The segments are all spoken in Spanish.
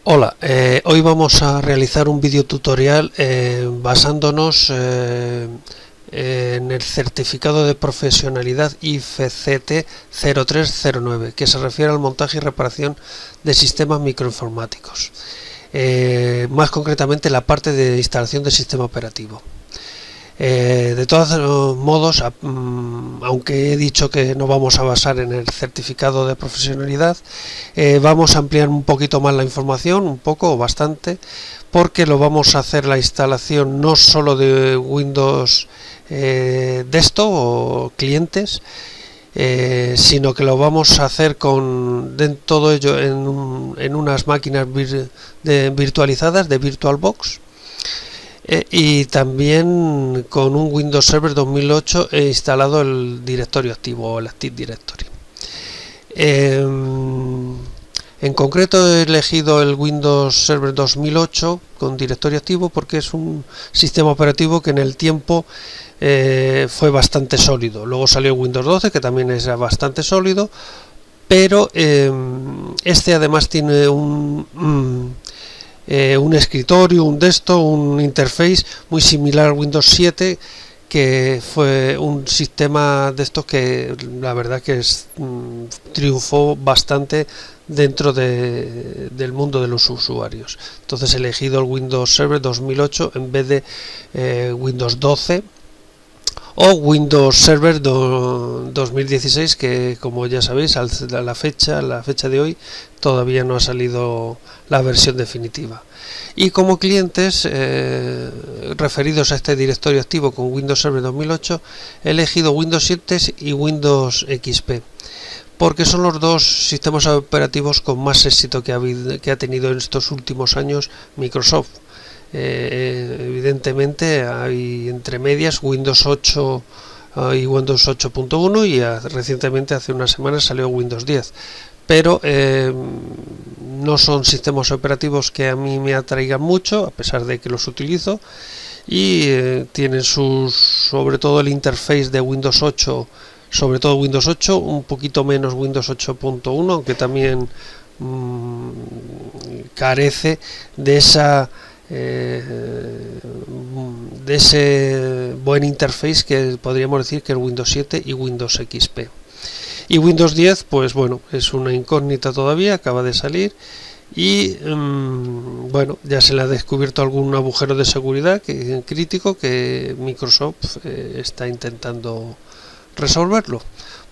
Hola, hoy vamos a realizar un vídeo tutorial basándonos en el certificado de profesionalidad IFCT 0309, que se refiere al montaje y reparación de sistemas microinformáticos, más concretamente la parte de instalación del sistema operativo. De todos modos, aunque he dicho que no vamos a basar en el certificado de profesionalidad, vamos a ampliar un poquito más la información, un poco o bastante, porque lo vamos a hacer la instalación no solo de Windows Desktop o clientes, sino que lo vamos a hacer con todo ello en unas máquinas virtualizadas de VirtualBox. Y también con un Windows Server 2008 he instalado el directorio activo o el Active Directory. En concreto he elegido el Windows Server 2008 con directorio activo porque es un sistema operativo que en el tiempo fue bastante sólido. Luego salió Windows 12, que también es bastante sólido, pero este además tiene un escritorio, un desktop, un interface muy similar al Windows 7, que fue un sistema de estos que la verdad que triunfó bastante dentro del mundo de los usuarios. Entonces he elegido el Windows Server 2008 en vez de Windows 12 o Windows Server 2016, que como ya sabéis a la fecha de hoy todavía no ha salido la versión definitiva. Y como clientes referidos a este directorio activo con Windows Server 2008 he elegido Windows 7 y Windows XP, porque son los dos sistemas operativos con más éxito que ha tenido en estos últimos años Microsoft. Evidentemente hay entre medias Windows 8 y Windows 8.1 y recientemente hace unas semanas salió Windows 10, pero no son sistemas operativos que a mí me atraigan mucho, a pesar de que los utilizo, y tienen sobre todo el interface de Windows 8, sobre todo Windows 8, un poquito menos Windows 8.1, aunque también carece de ese buen interface que podríamos decir que es Windows 7 y Windows XP. Y Windows 10, pues bueno, es una incógnita todavía, acaba de salir y bueno, ya se le ha descubierto algún agujero de seguridad crítico que Microsoft está intentando resolverlo.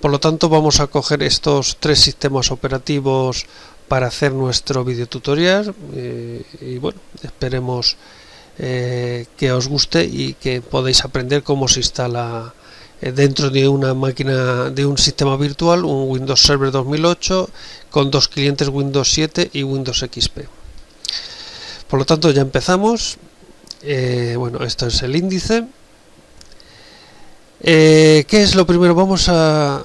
Por lo tanto, vamos a coger estos tres sistemas operativos para hacer nuestro video tutorial y bueno, esperemos que os guste y que podáis aprender cómo se instala dentro de una máquina, de un sistema virtual, un Windows Server 2008 con dos clientes Windows 7 y Windows XP. Por lo tanto, ya empezamos. Bueno, esto es el índice. ¿Qué es lo primero? Vamos a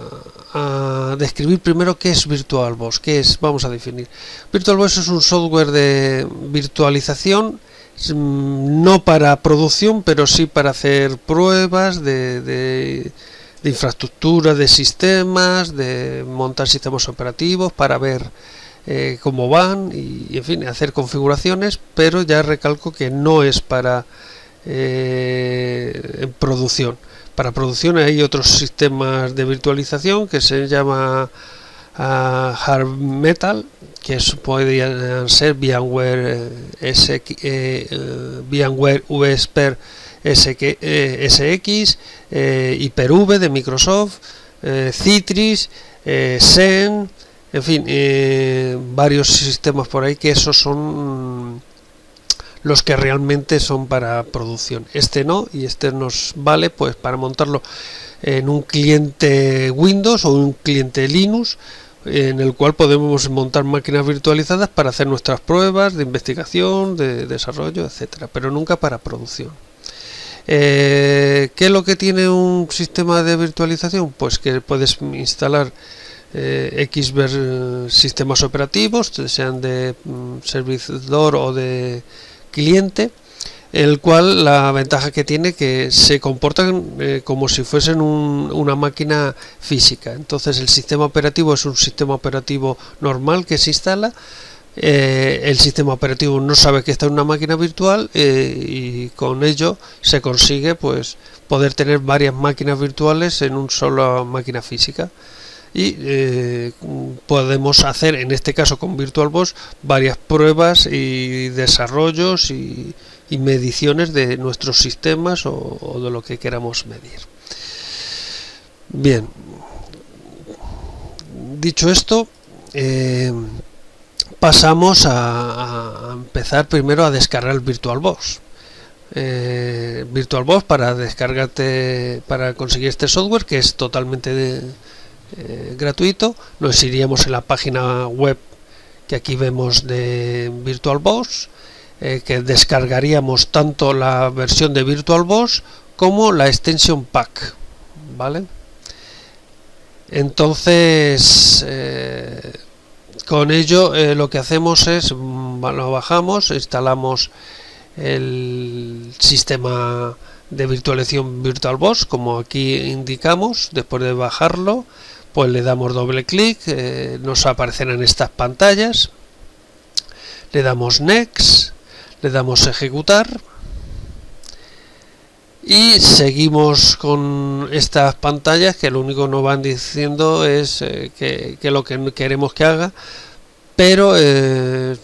describir primero qué es VirtualBox. Vamos a definir. VirtualBox es un software de virtualización, no para producción, pero sí para hacer pruebas de infraestructura, de sistemas, de montar sistemas operativos, para ver cómo van y en fin, hacer configuraciones, pero ya recalco que no es para producción. Para producción hay otros sistemas de virtualización que se llama Hard Metal, que podrían ser VMware, VMware vSphere SX, Hyper-V de Microsoft, Citrix, Xen, en fin, varios sistemas por ahí que esos son los que realmente son para producción. Este no, y este nos vale pues para montarlo en un cliente Windows o un cliente Linux, en el cual podemos montar máquinas virtualizadas para hacer nuestras pruebas de investigación, de desarrollo, etcétera, pero nunca para producción. ¿Qué es lo que tiene un sistema de virtualización? Pues que puedes instalar sistemas operativos, sean de servidor o de cliente, el cual la ventaja que tiene que se comportan como si fuesen una máquina física. Entonces el sistema operativo es un sistema operativo normal que se instala, el sistema operativo no sabe que está en una máquina virtual, y con ello se consigue pues poder tener varias máquinas virtuales en una sola máquina física, y podemos hacer, en este caso con VirtualBox, varias pruebas y desarrollos y mediciones de nuestros sistemas o de lo que queramos medir. Bien, dicho esto, pasamos a empezar primero a descargar el VirtualBox. VirtualBox, para descargarte, para conseguir este software, que es totalmente gratuito, nos iríamos en la página web que aquí vemos de VirtualBox, que descargaríamos tanto la versión de VirtualBox como la extension pack, ¿vale? Entonces, con ello lo que hacemos es, lo bajamos, instalamos el sistema de virtualización VirtualBox, como aquí indicamos. Después de bajarlo, pues le damos doble clic, nos aparecerán estas pantallas, le damos Next, le damos Ejecutar, y seguimos con estas pantallas, que lo único que nos van diciendo es que lo que queremos que haga, pero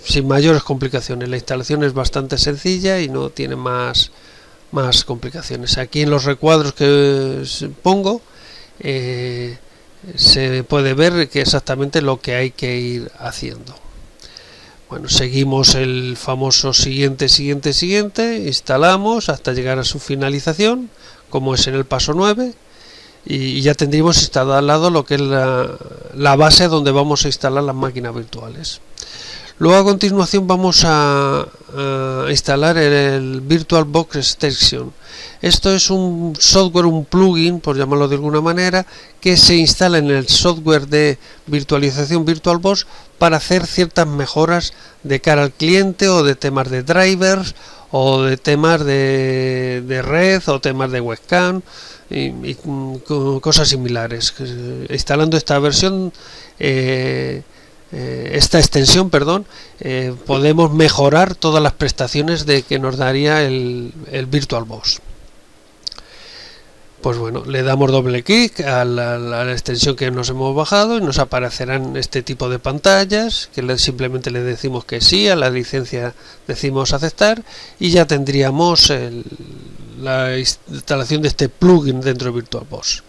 sin mayores complicaciones. La instalación es bastante sencilla y no tiene más complicaciones. Aquí en los recuadros que pongo se puede ver que exactamente lo que hay que ir haciendo. Bueno, seguimos el famoso siguiente, instalamos hasta llegar a su finalización, como es en el paso 9, y ya tendríamos instalado lo que es la base donde vamos a instalar las máquinas virtuales. Luego, a continuación, vamos a instalar el VirtualBox Extension. Esto es un software, un plugin, por llamarlo de alguna manera, que se instala en el software de virtualización VirtualBox para hacer ciertas mejoras de cara al cliente, o de temas de drivers, o de temas de red, o temas de webcam y cosas similares. Instalando esta versión, esta extensión, podemos mejorar todas las prestaciones de que nos daría el VirtualBox. Pues bueno, le damos doble clic a la extensión que nos hemos bajado y nos aparecerán este tipo de pantallas, que simplemente le decimos que sí, a la licencia decimos aceptar, y ya tendríamos la instalación de este plugin dentro de VirtualBox.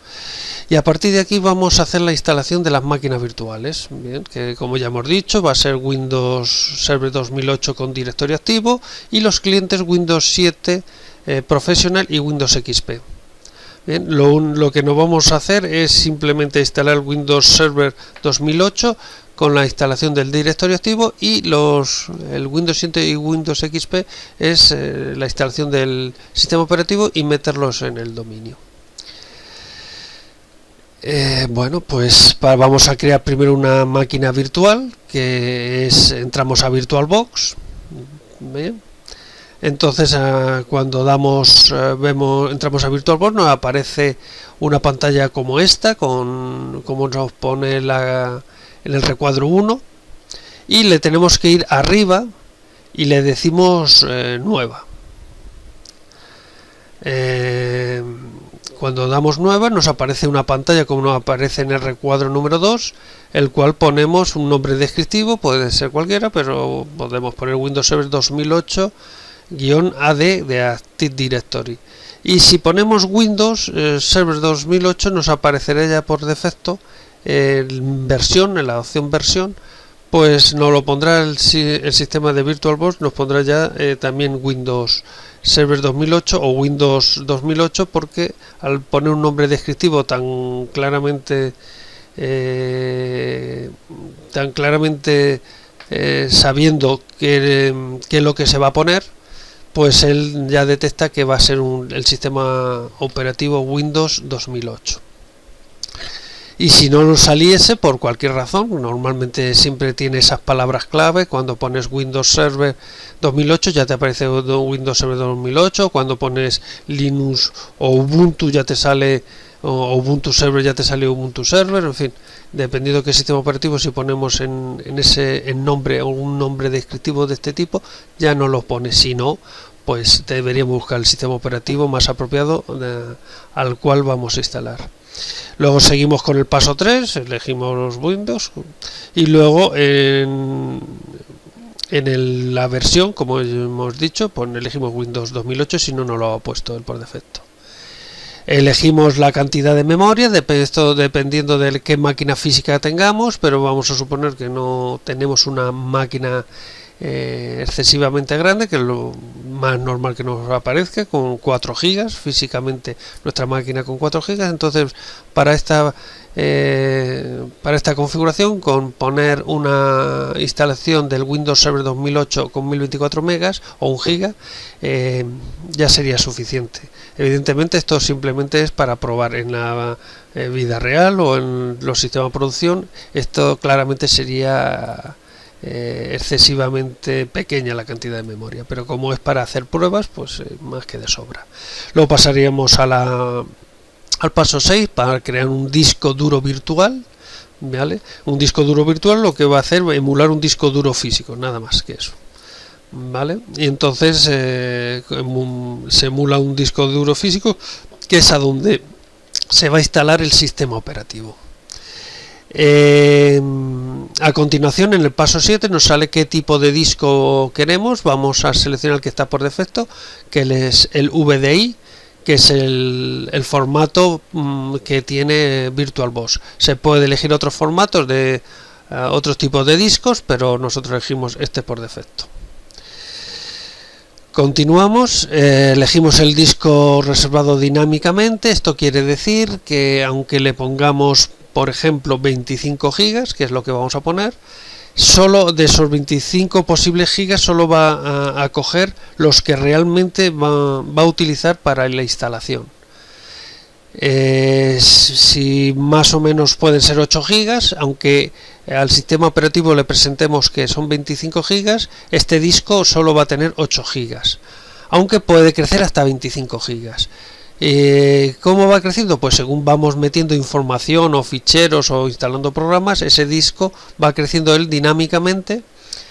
Y a partir de aquí vamos a hacer la instalación de las máquinas virtuales. Bien, que como ya hemos dicho, va a ser Windows Server 2008 con directorio activo, y los clientes Windows 7 Professional y Windows XP. Bien, lo que no vamos a hacer es simplemente instalar Windows Server 2008 con la instalación del directorio activo, y el Windows 7 y Windows XP es la instalación del sistema operativo y meterlos en el dominio. Bueno, pues vamos a crear primero una máquina virtual, que es, entramos a VirtualBox. Bien. Entonces, cuando entramos a VirtualBox, nos aparece una pantalla como esta, como nos pone en el recuadro 1, y le tenemos que ir arriba y le decimos nueva. Cuando damos nueva, nos aparece una pantalla como nos aparece en el recuadro número 2, el cual ponemos un nombre descriptivo, puede ser cualquiera, pero podemos poner Windows Server 2008 -AD de Active Directory. Y si ponemos Windows Server 2008, nos aparecerá ya por defecto en la opción versión, pues nos lo pondrá el sistema de VirtualBox, nos pondrá ya también Windows Server 2008 o Windows 2008, porque al poner un nombre descriptivo tan claramente sabiendo qué es lo que se va a poner, pues él ya detecta que va a ser el sistema operativo Windows 2008. Y si no nos saliese por cualquier razón, normalmente siempre tiene esas palabras clave. Cuando pones Windows Server 2008 ya te aparece Windows Server 2008, cuando pones Linux o Ubuntu ya te sale o Ubuntu Server ya te salió Ubuntu Server, en fin, dependiendo de qué sistema operativo, si ponemos en nombre un nombre descriptivo de este tipo, ya no lo pone. Si no, pues deberíamos buscar el sistema operativo más apropiado al cual vamos a instalar. Luego seguimos con el paso 3, elegimos los Windows y luego la versión, como hemos dicho, pues elegimos Windows 2008, si no, no lo ha puesto él por defecto. Elegimos la cantidad de memoria, esto dependiendo de qué máquina física tengamos, pero vamos a suponer que no tenemos una máquina excesivamente grande, que es lo más normal que nos aparezca, con 4 GB, físicamente nuestra máquina con 4 GB, entonces para esta configuración, con poner una instalación del Windows Server 2008 con 1024 megas o 1 giga, ya sería suficiente. Evidentemente esto simplemente es para probar en la vida real o en los sistemas de producción. Esto claramente sería excesivamente pequeña la cantidad de memoria, pero como es para hacer pruebas, pues más que de sobra. Luego pasaríamos al paso 6 para crear un disco duro virtual, ¿vale? Un disco duro virtual lo que va a hacer es emular un disco duro físico, nada más que eso, ¿vale? Y entonces se emula un disco duro físico, que es a donde se va a instalar el sistema operativo. A continuación, en el paso 7 nos sale qué tipo de disco queremos. Vamos a seleccionar el que está por defecto, que es el VDI, que es el formato que tiene VirtualBox. Se puede elegir otros formatos de otros tipos de discos, pero nosotros elegimos este por defecto. Continuamos, elegimos el disco reservado dinámicamente. Esto quiere decir que aunque le pongamos, por ejemplo, 25 gigas, que es lo que vamos a poner, solo de esos 25 posibles gigas solo va a coger los que realmente va a utilizar para la instalación. Si más o menos pueden ser 8 gigas, aunque al sistema operativo le presentemos que son 25 gigas, este disco solo va a tener 8 gigas, aunque puede crecer hasta 25 gigas. ¿Cómo va creciendo? Pues según vamos metiendo información o ficheros o instalando programas, ese disco va creciendo él dinámicamente,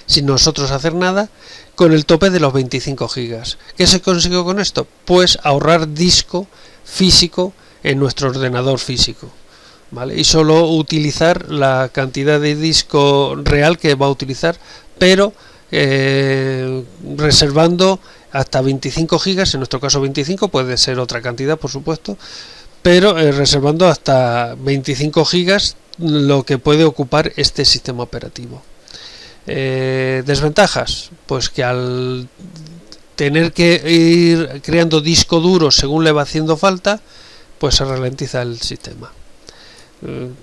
sin nosotros hacer nada, con el tope de los 25 gigas. ¿Qué se consiguió con esto? Pues ahorrar disco físico en nuestro ordenador físico, ¿vale? Y solo utilizar la cantidad de disco real que va a utilizar, pero reservando hasta 25 gigas, en nuestro caso 25, puede ser otra cantidad por supuesto, pero reservando hasta 25 gigas lo que puede ocupar este sistema operativo. Desventajas, pues que al tener que ir creando disco duro según le va haciendo falta, pues se ralentiza el sistema.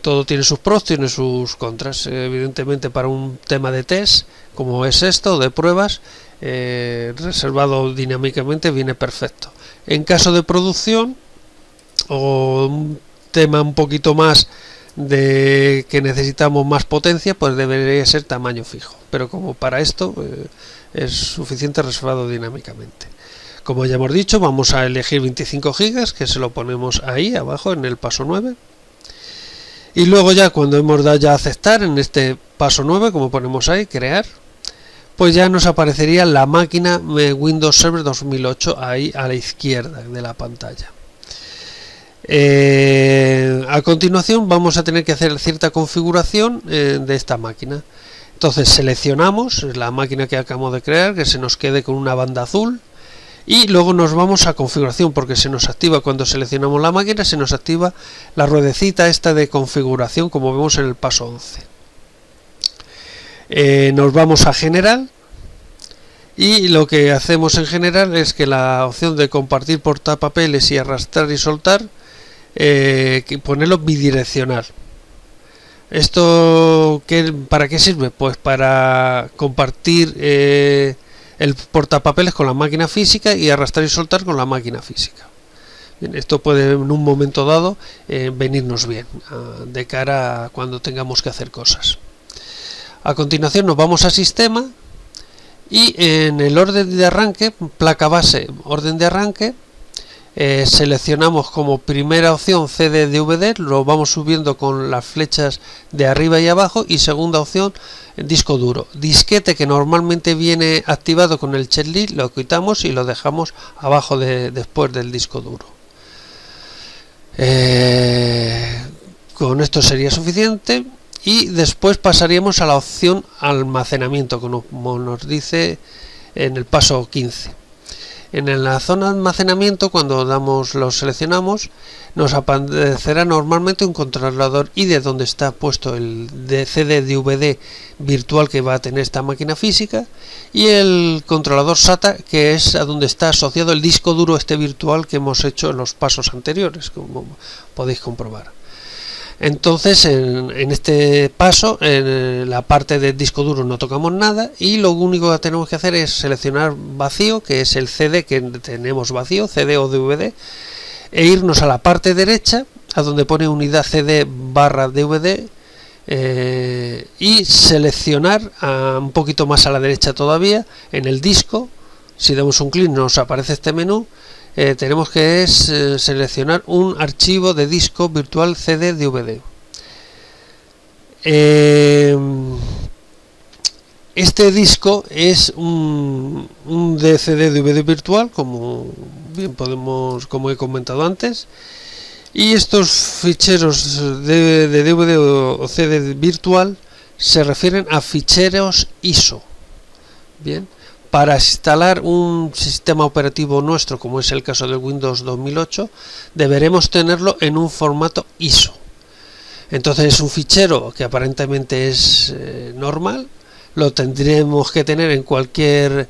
Todo tiene sus pros, tiene sus contras. Evidentemente, para un tema de test como es esto, de pruebas, reservado dinámicamente viene perfecto. En caso de producción o un tema un poquito más de que necesitamos más potencia, pues debería ser tamaño fijo, pero como para esto es suficiente reservado dinámicamente. Como ya hemos dicho, vamos a elegir 25 gigas, que se lo ponemos ahí abajo en el paso 9. Y luego ya cuando hemos dado ya a aceptar en este paso 9, como ponemos ahí, crear, pues ya nos aparecería la máquina Windows Server 2008 ahí a la izquierda de la pantalla. A continuación vamos a tener que hacer cierta configuración de esta máquina. Entonces seleccionamos la máquina que acabamos de crear, que se nos quede con una banda azul. Y luego nos vamos a configuración, porque se nos activa cuando seleccionamos la máquina, se nos activa la ruedecita esta de configuración, como vemos en el paso 11. Nos vamos a general y lo que hacemos en general es que la opción de compartir portapapeles y arrastrar y soltar, ponerlo bidireccional. ¿Esto para qué sirve? Pues para compartir el portapapeles con la máquina física y arrastrar y soltar con la máquina física. Bien, esto puede en un momento dado venirnos bien de cara a cuando tengamos que hacer cosas. A continuación nos vamos a sistema y en el orden de arranque, placa base, orden de arranque, seleccionamos como primera opción CD-DVD, lo vamos subiendo con las flechas de arriba y abajo, y segunda opción disco duro. Disquete, que normalmente viene activado con el checklist, lo quitamos y lo dejamos abajo después del disco duro. Con esto sería suficiente, y después pasaríamos a la opción almacenamiento, como nos dice en el paso 15. En la zona de almacenamiento, cuando lo seleccionamos, nos aparecerá normalmente un controlador ID donde está puesto el CD-DVD virtual que va a tener esta máquina física, y el controlador SATA, que es a donde está asociado el disco duro virtual que hemos hecho en los pasos anteriores, como podéis comprobar. Entonces, en este paso, en la parte del disco duro no tocamos nada, y lo único que tenemos que hacer es seleccionar vacío, que es el CD que tenemos vacío, CD o DVD, e irnos a la parte derecha, a donde pone unidad CD/DVD, y seleccionar un poquito más a la derecha todavía, en el disco. Si damos un clic nos aparece este menú. Tenemos que seleccionar un archivo de disco virtual CD-DVD. Este disco es un CD-DVD virtual, como he comentado antes, y estos ficheros de DVD o CD virtual se refieren a ficheros ISO. Bien. Para instalar un sistema operativo nuestro, como es el caso del Windows 2008, deberemos tenerlo en un formato ISO. Entonces es un fichero que aparentemente es normal, lo tendremos que tener en cualquier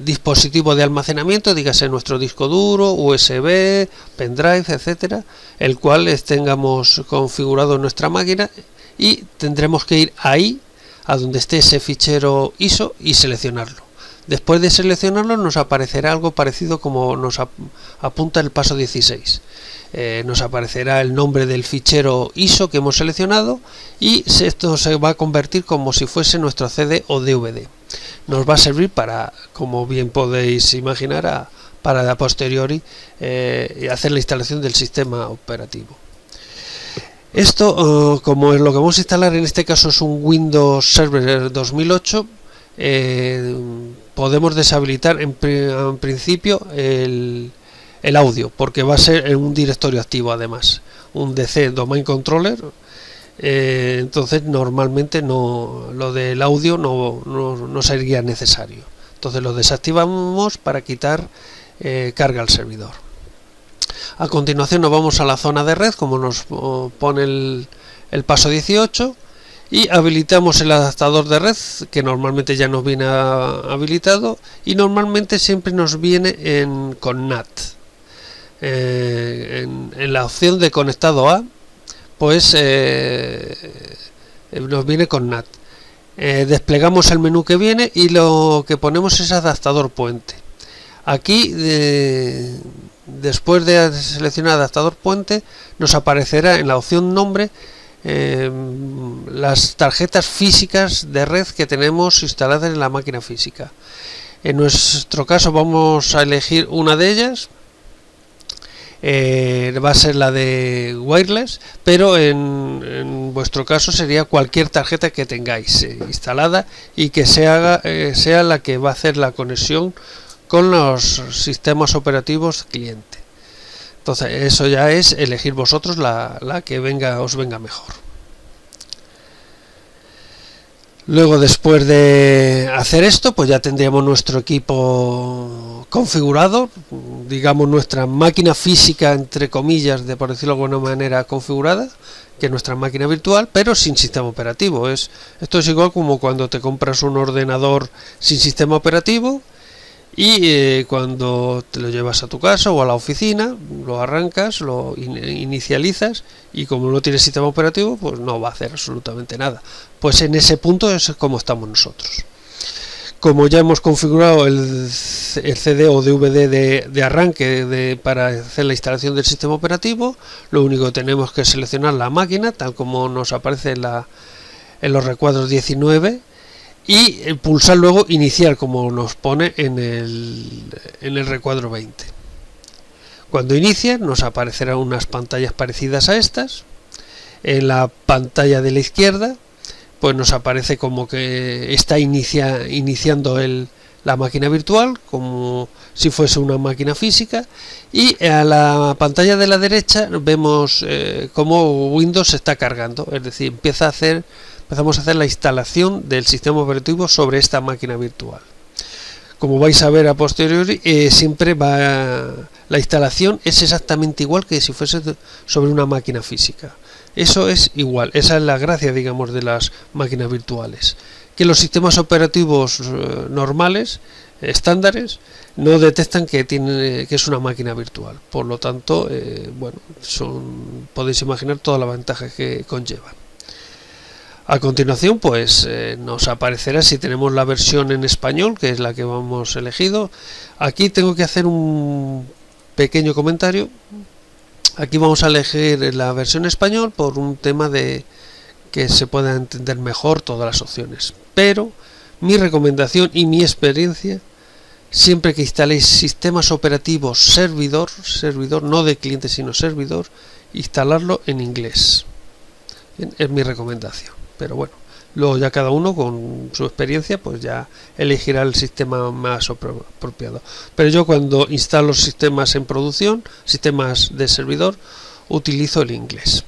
dispositivo de almacenamiento, dígase nuestro disco duro, USB, pendrive, etcétera, el cual tengamos configurado en nuestra máquina, y tendremos que ir ahí a donde esté ese fichero ISO y seleccionarlo. Después de seleccionarlo nos aparecerá algo parecido como nos apunta el paso 16. Nos aparecerá el nombre del fichero ISO que hemos seleccionado, y esto se va a convertir como si fuese nuestro CD o DVD. Nos va a servir para, como bien podéis imaginar, para a posteriori hacer la instalación del sistema operativo. Esto, como lo que vamos a instalar en este caso es un Windows Server 2008, podemos deshabilitar en principio el audio, porque va a ser en un directorio activo, además un DC Domain Controller. Entonces normalmente lo del audio no sería necesario. Entonces lo desactivamos para quitar carga al servidor. A continuación nos vamos a la zona de red, como nos pone el paso 18, y habilitamos el adaptador de red, que normalmente ya nos viene habilitado, y normalmente siempre nos viene con NAT. En la opción de conectado a, pues nos viene con NAT. Desplegamos el menú que viene y lo que ponemos es adaptador puente. Aquí, después de seleccionar adaptador puente, nos aparecerá en la opción nombre las tarjetas físicas de red que tenemos instaladas en la máquina física. En nuestro caso vamos a elegir una de ellas. Va a ser la de wireless, pero en vuestro caso sería cualquier tarjeta que tengáis instalada y que sea la que va a hacer la conexión con los sistemas operativos cliente. Entonces eso ya es elegir vosotros la que os venga mejor. Luego, después de hacer esto, pues ya tendríamos nuestro equipo configurado, digamos nuestra máquina física, entre comillas, por decirlo de alguna manera, configurada, que es nuestra máquina virtual, pero sin sistema operativo. Esto es igual como cuando te compras un ordenador sin sistema operativo y cuando te lo llevas a tu casa o a la oficina, lo arrancas, lo inicializas, y como no tiene sistema operativo, pues no va a hacer absolutamente nada. Pues en ese punto es como estamos nosotros. Como ya hemos configurado el CD o DVD de arranque para hacer la instalación del sistema operativo, lo único que tenemos que seleccionar la máquina, tal como nos aparece en los recuadros 19, y pulsar luego iniciar, como nos pone en el recuadro 20. Cuando inicie nos aparecerán unas pantallas parecidas a estas. En la pantalla de la izquierda pues nos aparece como que está iniciando la máquina virtual, como si fuese una máquina física, y a la pantalla de la derecha vemos cómo Windows se está cargando, es decir, empezamos a hacer la instalación del sistema operativo sobre esta máquina virtual. Como vais a ver a posteriori, siempre la instalación es exactamente igual que si fuese sobre una máquina física. Eso es igual, esa es la gracia, digamos, de las máquinas virtuales, que los sistemas operativos normales, estándares, no detectan que es una máquina virtual. Por lo tanto, bueno, podéis imaginar todas las ventajas que conllevan. A continuación, pues nos aparecerá si tenemos la versión en español, que es la que hemos elegido. Aquí tengo que hacer un pequeño comentario. Aquí vamos a elegir la versión español por un tema de que se pueda entender mejor todas las opciones. Pero mi recomendación y mi experiencia, siempre que instaléis sistemas operativos servidor, no de cliente sino servidor, instalarlo en inglés. Bien, es mi recomendación. Pero bueno, luego ya cada uno con su experiencia pues ya elegirá el sistema más apropiado. Pero yo cuando instalo sistemas en producción, sistemas de servidor, utilizo el inglés.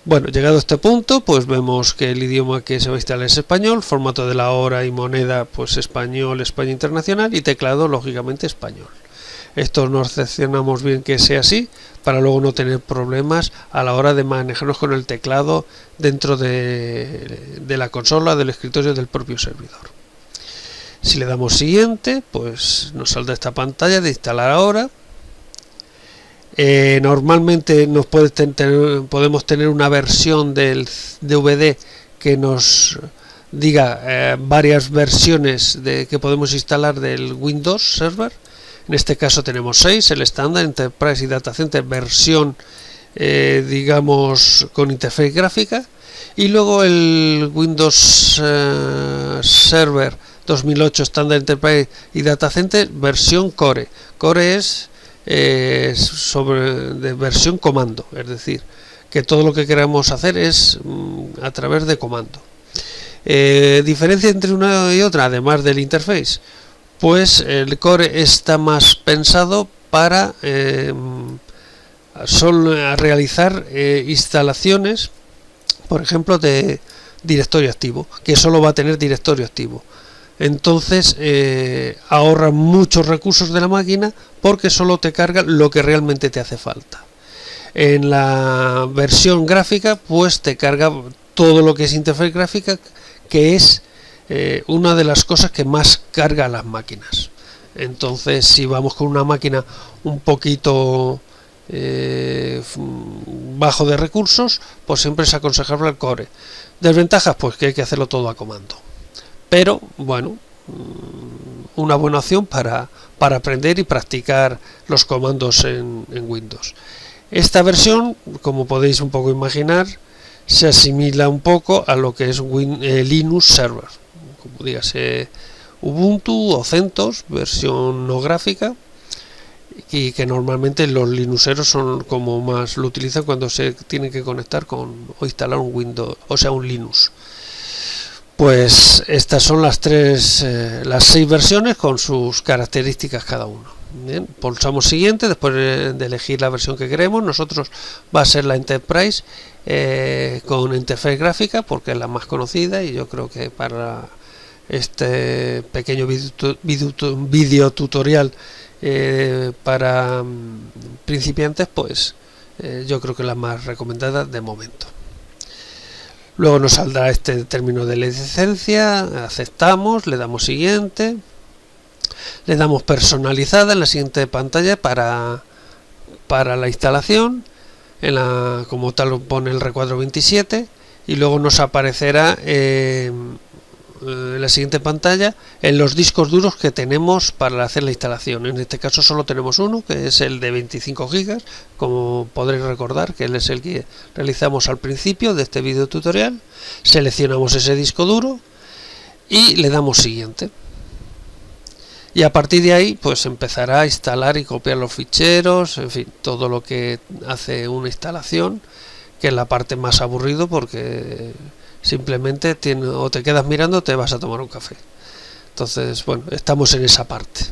Bueno, llegado a este punto, pues vemos que el idioma que se va a instalar es español, formato de la hora y moneda pues español, España internacional, y teclado lógicamente español. Esto nos cercioramos bien que sea así, para luego no tener problemas a la hora de manejarnos con el teclado dentro de la consola, del escritorio del propio servidor. Si le damos siguiente, pues nos saldrá esta pantalla de instalar ahora. Normalmente podemos tener una versión del DVD que nos diga varias versiones que podemos instalar del Windows Server. En este caso tenemos 6, el estándar, Enterprise y Data Center, versión digamos con interfaz gráfica, y luego el Windows Server 2008 estándar, Enterprise y Data Center, versión Core. Core es de versión comando, es decir, que todo lo que queramos hacer es a través de comando. Diferencia entre una y otra, además del interface, pues el Core está más pensado para realizar instalaciones, por ejemplo, de directorio activo, que solo va a tener directorio activo. Entonces ahorra muchos recursos de la máquina porque solo te carga lo que realmente te hace falta. En la versión gráfica pues te carga todo lo que es interfaz gráfica, que es una de las cosas que más carga a las máquinas. Entonces si vamos con una máquina un poquito bajo de recursos, pues siempre es aconsejable el Core. Desventajas, pues que hay que hacerlo todo a comando. Pero bueno, una buena opción para aprender y practicar los comandos en Windows. Esta versión, como podéis un poco imaginar, se asimila un poco a lo que es Linux Server, como dígase Ubuntu o CentOS, versión no gráfica, y que normalmente los linuxeros son como más lo utilizan cuando se tienen que conectar o instalar un Windows, o sea un Linux. Pues estas son las 6 versiones con sus características cada uno. Bien, pulsamos siguiente después de elegir la versión que queremos. Nosotros va a ser la Enterprise con interfaz gráfica porque es la más conocida, y yo creo que para este pequeño video tutorial para principiantes, pues yo creo que es la más recomendada de momento. Luego nos saldrá este término de licencia, aceptamos, le damos siguiente, le damos personalizada en la siguiente pantalla para la instalación, como tal pone el recuadro 27, y luego nos aparecerá en la siguiente pantalla en los discos duros que tenemos para hacer la instalación. En este caso solo tenemos uno, que es el de 25 GB, como podréis recordar que él es el que realizamos al principio de este video tutorial. Seleccionamos ese disco duro y le damos siguiente. y a partir de ahí pues empezará a instalar y copiar los ficheros, en fin, todo lo que hace una instalación, que es la parte más aburrido porque simplemente o te quedas mirando o te vas a tomar un café. Entonces, bueno, estamos en esa parte.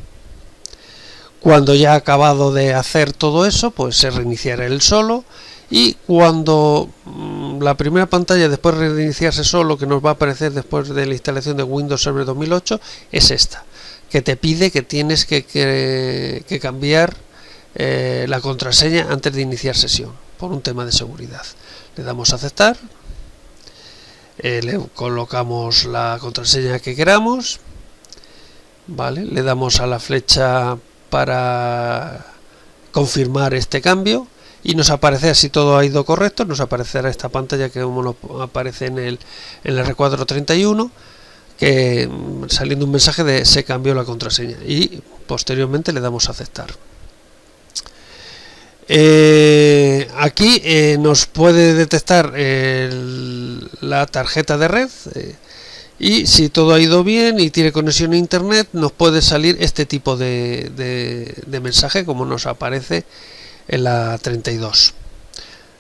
Cuando ya ha acabado de hacer todo eso, pues se reiniciará él solo, y cuando la primera pantalla después de reiniciarse solo que nos va a aparecer después de la instalación de Windows Server 2008 es esta, que te pide que tienes que cambiar la contraseña antes de iniciar sesión por un tema de seguridad. Le damos a aceptar, le colocamos la contraseña que queramos, vale, le damos a la flecha para confirmar este cambio y nos aparecerá, si todo ha ido correcto, nos aparecerá esta pantalla que nos aparece en el recuadro 31, que saliendo un mensaje de se cambió la contraseña, y posteriormente le damos a aceptar. Aquí nos puede detectar la tarjeta de red, y si todo ha ido bien y tiene conexión a internet, nos puede salir este tipo de mensaje como nos aparece en la 32.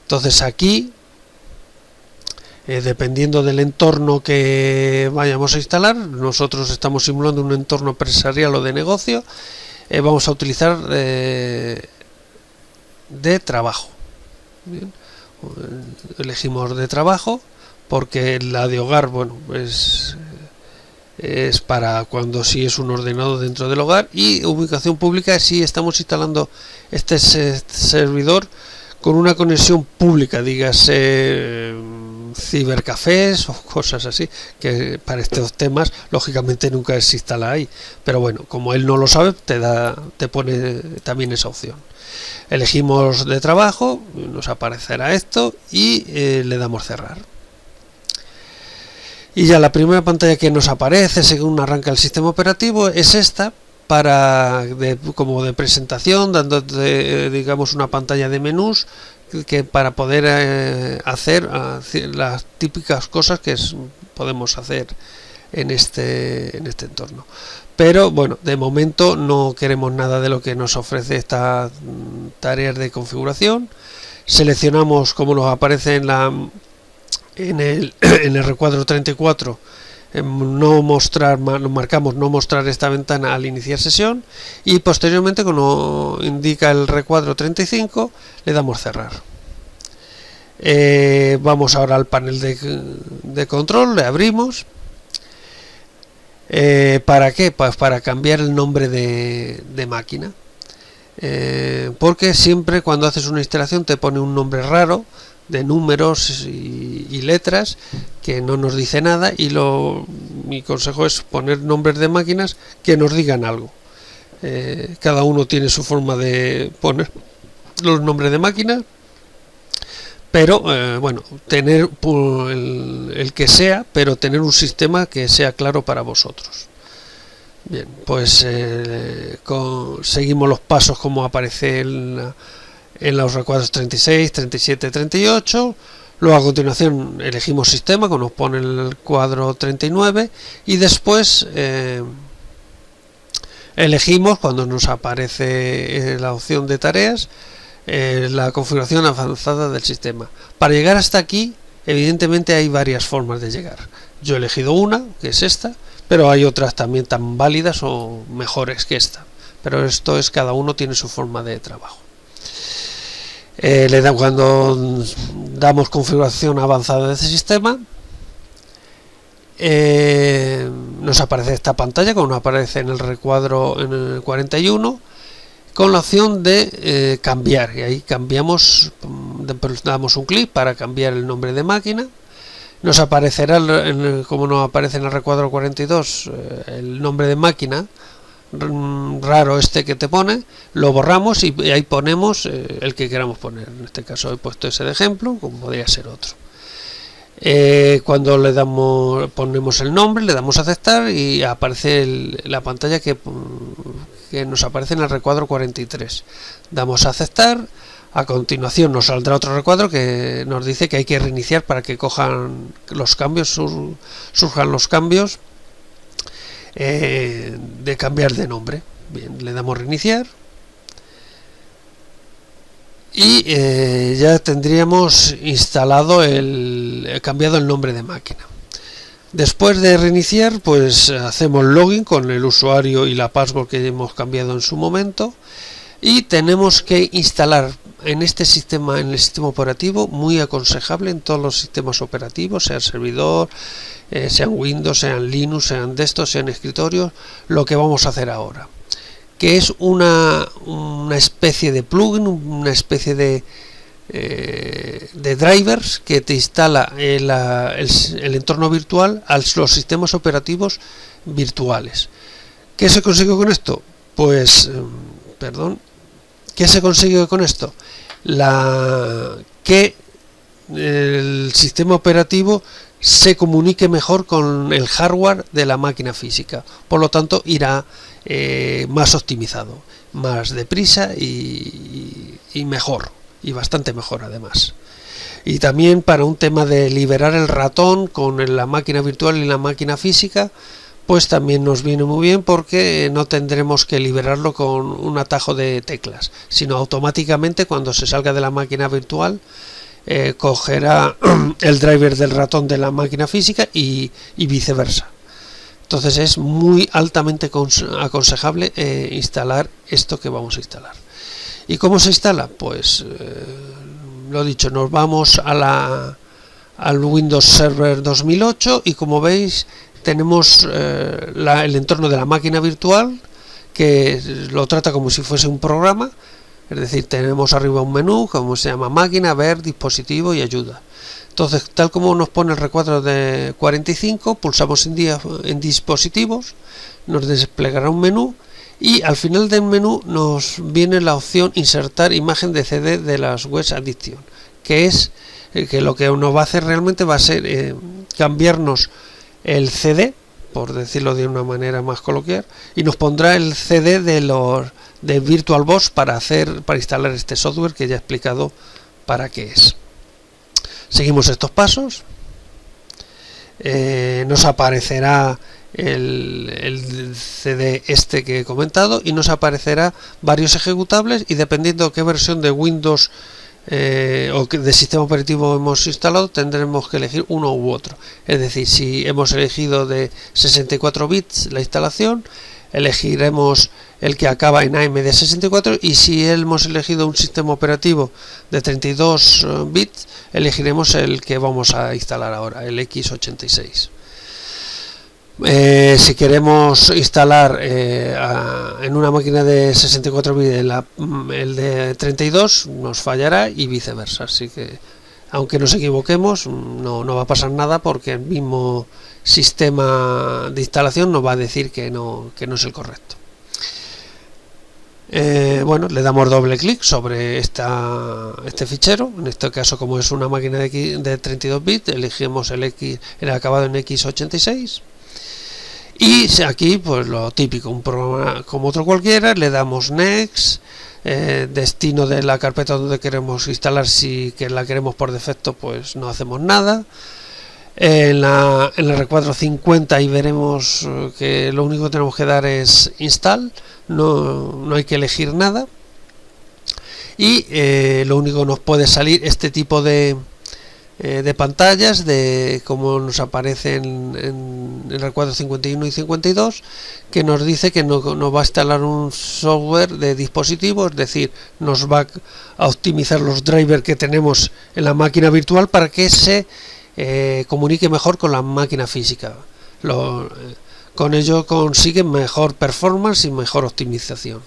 Entonces aquí, dependiendo del entorno que vayamos a instalar, nosotros estamos simulando un entorno empresarial o de negocio, vamos a utilizar de trabajo. Bien. Elegimos de trabajo, porque la de hogar, bueno, es para cuando sí es un ordenador dentro del hogar, y ubicación pública si estamos instalando este servidor con una conexión pública, dígase cibercafés o cosas así, que para estos temas lógicamente nunca se instala ahí, pero bueno, como él no lo sabe, te pone también esa opción. Elegimos de trabajo, nos aparecerá esto y le damos cerrar. Y ya la primera pantalla que nos aparece según arranca el sistema operativo es esta, como de presentación, dándote, digamos, una pantalla de menús que para poder hacer las típicas cosas que podemos hacer en este entorno. Pero bueno, de momento no queremos nada de lo que nos ofrece estas tareas de configuración. Seleccionamos, como nos aparece en el recuadro 34, marcamos no mostrar esta ventana al iniciar sesión, y posteriormente, como indica el recuadro 35, le damos cerrar. Vamos ahora al panel de control, le abrimos. ¿Para qué? Pues para cambiar el nombre de máquina, porque siempre cuando haces una instalación te pone un nombre raro de números y letras que no nos dice nada, y mi consejo es poner nombres de máquinas que nos digan algo. Cada uno tiene su forma de poner los nombres de máquinas, pero bueno, tener el que sea, pero tener un sistema que sea claro para vosotros. Bien, pues seguimos los pasos como aparece en los recuadros 36, 37, 38. Luego a continuación elegimos sistema, como nos pone el cuadro 39, y después elegimos, cuando nos aparece la opción de tareas, la configuración avanzada del sistema. Para llegar hasta aquí, evidentemente hay varias formas de llegar. Yo he elegido una, que es esta, pero hay otras también tan válidas o mejores que esta. Pero esto es, cada uno tiene su forma de trabajo. Cuando damos configuración avanzada de este sistema, nos aparece esta pantalla, como nos aparece en el recuadro en el 41, con la opción de cambiar, y ahí cambiamos, damos un clic para cambiar el nombre de máquina. Nos aparecerá, como nos aparece en el recuadro 42, el nombre de máquina raro este que te pone, lo borramos y ahí ponemos el que queramos poner. En este caso he puesto ese de ejemplo, como podría ser otro. Cuando ponemos el nombre, le damos a aceptar y aparece la pantalla que nos aparece en el recuadro 43. Damos a aceptar. A continuación nos saldrá otro recuadro que nos dice que hay que reiniciar para que cojan los cambios, surjan los cambios de cambiar de nombre. Bien, le damos reiniciar y ya tendríamos instalado cambiado el nombre de máquina. Después de reiniciar, pues hacemos login con el usuario y la password que hemos cambiado en su momento, y tenemos que instalar en este sistema, en el sistema operativo, muy aconsejable en todos los sistemas operativos, sea servidor, sean Windows, sean Linux, sean desktop, sean escritorios, lo que vamos a hacer ahora, que es una especie de plugin, una especie de drivers que te instala el entorno virtual a los sistemas operativos virtuales. ¿Qué se consigue con esto? Pues, ¿qué se consigue con esto? Que el sistema operativo se comunique mejor con el hardware de la máquina física, por lo tanto irá más optimizado, más deprisa y mejor, y bastante mejor además. Y también para un tema de liberar el ratón con la máquina virtual y la máquina física, pues también nos viene muy bien, porque no tendremos que liberarlo con un atajo de teclas, sino automáticamente cuando se salga de la máquina virtual cogerá el driver del ratón de la máquina física y viceversa. Entonces es muy altamente aconsejable instalar esto que vamos a instalar. ¿Y cómo se instala? Pues lo dicho, nos vamos al Windows Server 2008 y, como veis, tenemos el entorno de la máquina virtual, que lo trata como si fuese un programa. Es decir, tenemos arriba un menú como se llama máquina, ver, dispositivo y ayuda. Entonces, tal como nos pone el recuadro de 45, pulsamos en dispositivos, nos desplegará un menú y al final del menú nos viene la opción insertar imagen de CD de las Web Addition, que es que lo que nos va a hacer realmente va a ser cambiarnos el CD, por decirlo de una manera más coloquial, y nos pondrá el CD de VirtualBox para instalar este software que ya he explicado para qué es. Seguimos estos pasos, nos aparecerá el CD este que he comentado y nos aparecerá varios ejecutables, y dependiendo qué versión de Windows o de sistema operativo hemos instalado, tendremos que elegir uno u otro. Es decir, si hemos elegido de 64 bits la instalación, elegiremos el que acaba en AMD64, y si hemos elegido un sistema operativo de 32 bits, elegiremos el que vamos a instalar ahora, el x86. Si queremos instalar en una máquina de 64 bits el de 32, nos fallará, y viceversa. Así que, aunque nos equivoquemos, no va a pasar nada, porque el mismo sistema de instalación nos va a decir que no es el correcto. Bueno, le damos doble clic sobre este fichero. En este caso, como es una máquina de 32 bits, elegimos el acabado en x86. Y aquí, pues lo típico, un programa como otro cualquiera, le damos Next, destino de la carpeta donde queremos instalar, si que la queremos por defecto, pues no hacemos nada. En el recuadro 50 y veremos que lo único que tenemos que dar es install, no hay que elegir nada, y lo único que nos puede salir este tipo de pantallas, de como nos aparece en el recuadro 51 y 52, que nos dice que nos va a instalar un software de dispositivo, es decir, nos va a optimizar los drivers que tenemos en la máquina virtual para que se comunique mejor con la máquina física. Con ello consigue mejor performance y mejor optimización.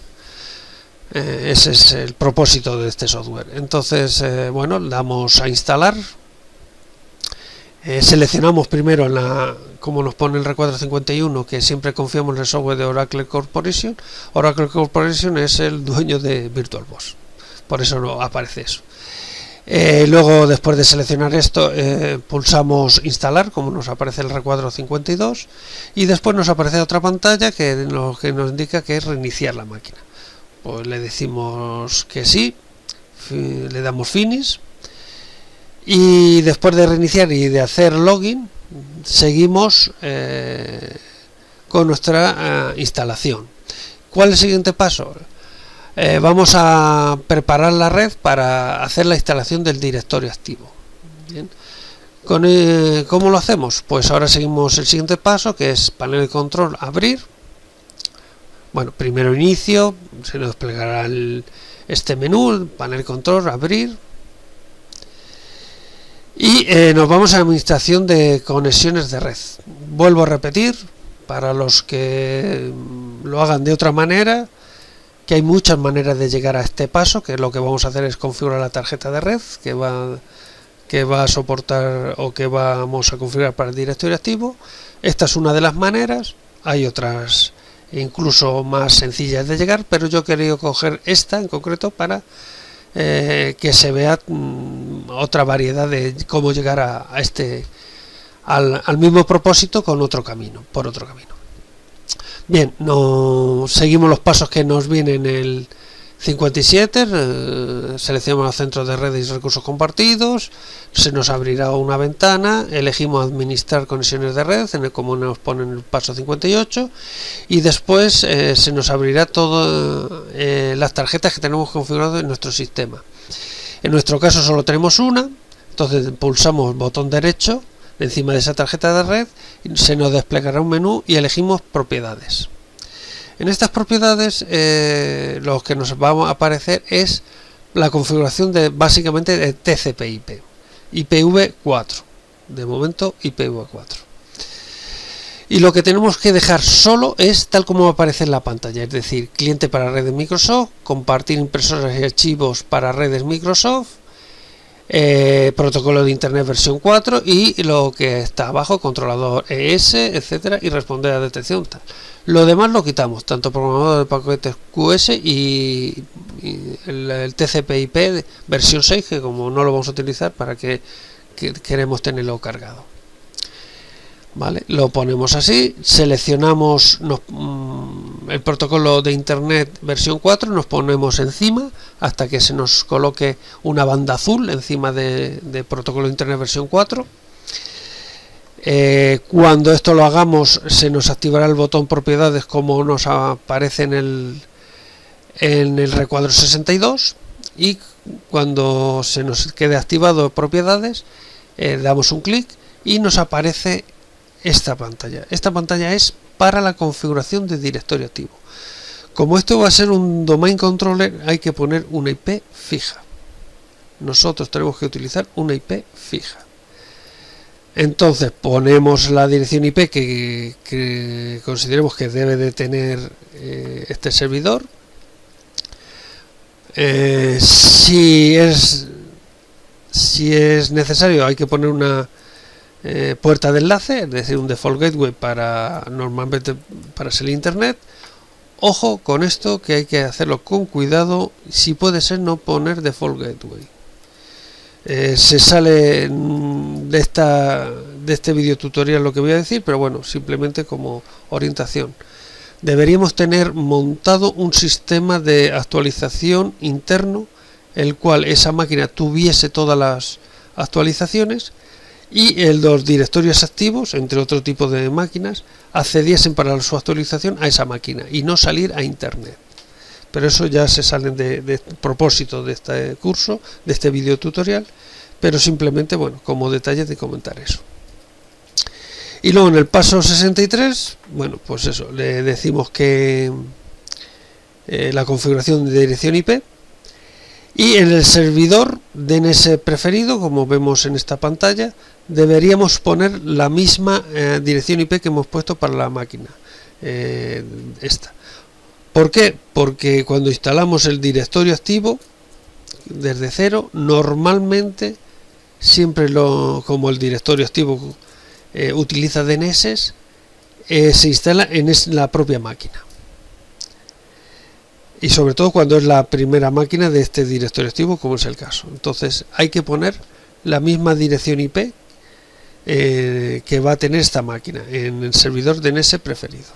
Ese es el propósito de este software. Entonces, bueno, damos a instalar. Seleccionamos primero, como nos pone el recuadro 51, que siempre confiamos en el software de Oracle Corporation. Oracle Corporation es el dueño de VirtualBox, por eso no aparece eso. Luego, después de seleccionar esto, pulsamos instalar, como nos aparece el recuadro 52, y después nos aparece otra pantalla que nos indica que es reiniciar la máquina. Pues le decimos que sí, le damos finish, y después de reiniciar y de hacer login, seguimos con nuestra instalación. ¿Cuál es el siguiente paso? Vamos a preparar la red para hacer la instalación del directorio activo. Bien. ¿Cómo lo hacemos? Pues ahora seguimos el siguiente paso, que es panel de control, abrir. Bueno, primero inicio, se nos desplegará este menú, panel de control, abrir. Y nos vamos a administración de conexiones de red. Vuelvo a repetir, para los que lo hagan de otra manera, que hay muchas maneras de llegar a este paso, que lo que vamos a hacer es configurar la tarjeta de red que va a soportar o que vamos a configurar para el directorio activo. Esta es una de las maneras, hay otras incluso más sencillas de llegar, pero yo he querido coger esta en concreto para que se vea otra variedad de cómo llegar al mismo propósito con otro camino, por otro camino. Bien, seguimos los pasos que nos vienen en el 57, seleccionamos los centros de redes y recursos compartidos, se nos abrirá una ventana, elegimos administrar conexiones de red, como nos pone en el paso 58, y después se nos abrirá todas las tarjetas que tenemos configuradas en nuestro sistema. En nuestro caso solo tenemos una, entonces pulsamos botón derecho encima de esa tarjeta de red, se nos desplegará un menú y elegimos propiedades. En estas propiedades lo que nos va a aparecer es la configuración básicamente de TCP/IP, IPv4, de momento IPv4. Y lo que tenemos que dejar solo es tal como aparece en la pantalla, es decir, cliente para redes Microsoft, compartir impresoras y archivos para redes Microsoft, protocolo de internet versión 4 y lo que está abajo, controlador ES, etcétera, y responder a detección tal. Lo demás lo quitamos, tanto programador de paquetes QS y el TCP/IP versión 6, que como no lo vamos a utilizar, para que queremos tenerlo cargado. Vale, lo ponemos así, seleccionamos el protocolo de internet versión 4, nos ponemos encima hasta que se nos coloque una banda azul encima de protocolo de internet versión 4. Cuando esto lo hagamos, se nos activará el botón propiedades como nos aparece en el recuadro 62, y cuando se nos quede activado propiedades, damos un clic y nos aparece esta pantalla. Esta pantalla es para la configuración de directorio activo. Como esto va a ser un domain controller, hay que poner una IP fija. Nosotros tenemos que utilizar una IP fija. Entonces ponemos la dirección IP que consideremos que debe de tener este servidor. Si es necesario, hay que poner una puerta de enlace, es decir, un default gateway normalmente para salir internet. Ojo con esto, que hay que hacerlo con cuidado, si puede ser no poner default gateway. Se sale de este video tutorial lo que voy a decir, pero bueno, simplemente como orientación. Deberíamos tener montado un sistema de actualización interno, el cual esa máquina tuviese todas las actualizaciones, y los directorios activos, entre otro tipo de máquinas, accediesen para su actualización a esa máquina y no salir a internet. Pero eso ya se salen de propósito de este curso, de este video tutorial, pero simplemente, bueno, como detalle de comentar eso. Y luego en el paso 63, bueno, pues eso, le decimos que la configuración de dirección IP, y en el servidor DNS preferido, como vemos en esta pantalla, deberíamos poner la misma dirección IP que hemos puesto para la máquina esta. ¿Por qué? Porque cuando instalamos el directorio activo desde cero, normalmente siempre como el directorio activo utiliza DNS, se instala en la propia máquina. Y sobre todo cuando es la primera máquina de este directorio activo, como es el caso. Entonces hay que poner la misma dirección IP que va a tener esta máquina en el servidor DNS preferido.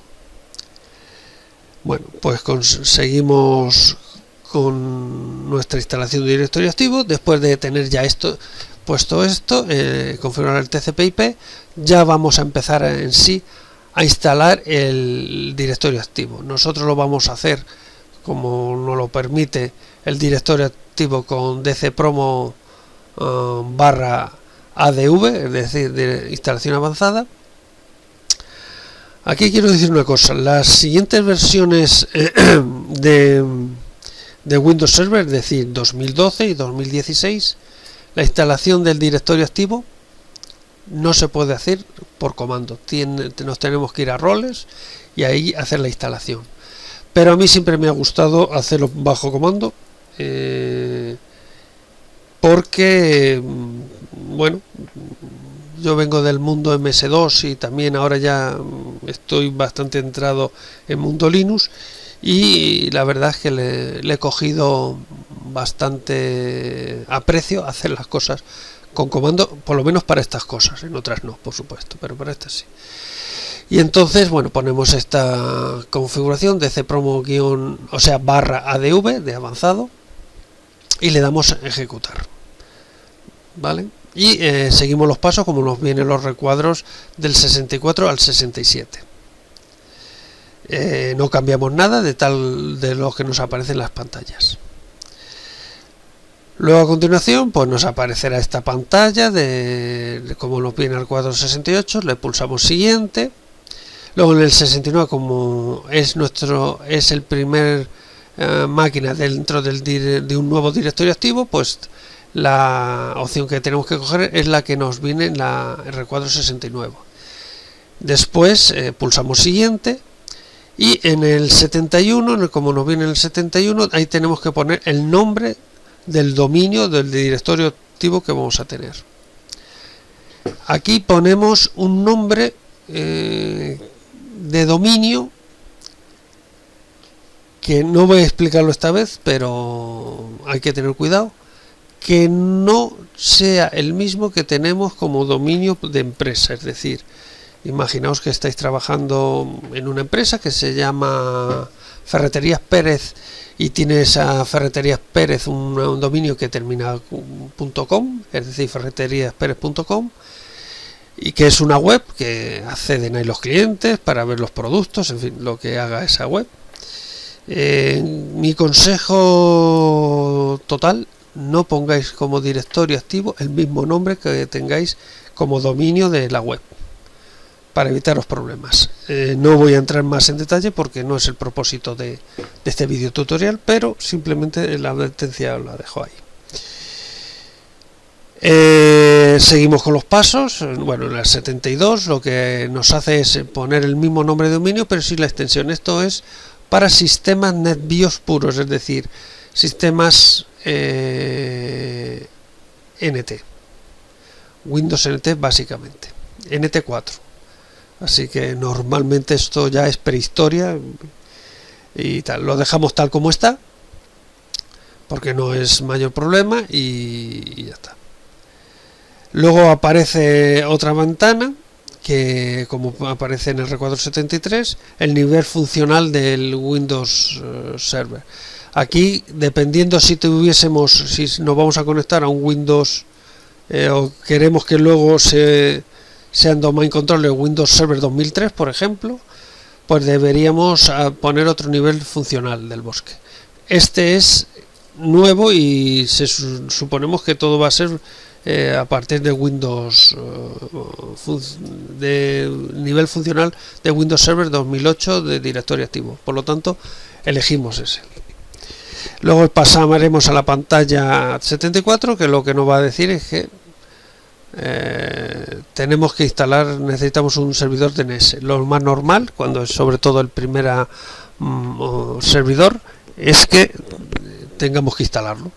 Bueno, pues seguimos con nuestra instalación de directorio activo. Después de tener ya puesto esto, configurar el TCP/IP, ya vamos a empezar en sí a instalar el directorio activo. Nosotros lo vamos a hacer como nos lo permite el directorio activo con dcpromo barra ADV, es decir, de instalación avanzada. Aquí quiero decir una cosa: las siguientes versiones de Windows Server, es decir, 2012 y 2016, la instalación del directorio activo no se puede hacer por comando. Nos tenemos que ir a roles y ahí hacer la instalación. Pero a mí siempre me ha gustado hacerlo bajo comando, porque, bueno, yo vengo del mundo MS2 y también ahora ya estoy bastante entrado en mundo Linux, y la verdad es que le he cogido bastante aprecio a hacer las cosas con comando, por lo menos para estas cosas. En otras no, por supuesto, pero para estas sí. Y entonces, bueno, ponemos esta configuración de cpromo barra ADV de avanzado y le damos a ejecutar, ¿vale? Y seguimos los pasos como nos vienen los recuadros del 64 al 67. No cambiamos nada de lo que nos aparece en las pantallas. Luego a continuación pues nos aparecerá esta pantalla de como nos viene al cuadro 68, le pulsamos siguiente. Luego en el 69, como es el primer máquina dentro de un nuevo directorio activo, pues la opción que tenemos que coger es la que nos viene en el recuadro 69. Después pulsamos siguiente, y en el 71, como nos viene en el 71, ahí tenemos que poner el nombre del dominio del directorio activo que vamos a tener. Aquí ponemos un nombre de dominio que no voy a explicarlo esta vez, pero hay que tener cuidado que no sea el mismo que tenemos como dominio de empresa. Es decir, imaginaos que estáis trabajando en una empresa que se llama Ferreterías Pérez y tiene esa Ferreterías Pérez un dominio que termina .com, es decir, ferreteriasperez.com, y que es una web que acceden ahí los clientes para ver los productos, en fin, lo que haga esa web. Mi consejo total: no pongáis como directorio activo el mismo nombre que tengáis como dominio de la web, para evitaros problemas. No voy a entrar más en detalle porque no es el propósito de este vídeo tutorial, pero simplemente la advertencia la dejo ahí. Seguimos con los pasos. Bueno, en la 72 lo que nos hace es poner el mismo nombre de dominio, pero sin la extensión. Esto es para sistemas NetBIOS puros, es decir, sistemas NT, Windows NT básicamente, NT4. Así que normalmente esto ya es prehistoria y tal. Lo dejamos tal como está porque no es mayor problema y ya está. Luego aparece otra ventana que, como aparece en el recuadro 73, el nivel funcional del Windows Server. Aquí, dependiendo si nos vamos a conectar a un Windows o queremos que luego sean domain controller Windows Server 2003, por ejemplo, pues deberíamos poner otro nivel funcional del bosque. Este es nuevo y suponemos que todo va a ser a partir de Windows de nivel funcional de Windows Server 2008 de directorio activo. Por lo tanto, elegimos ese. Luego pasaremos a la pantalla 74, que lo que nos va a decir es que tenemos que necesitamos un servidor DNS. Lo más normal, cuando es sobre todo el primer servidor, es que tengamos que instalarlo.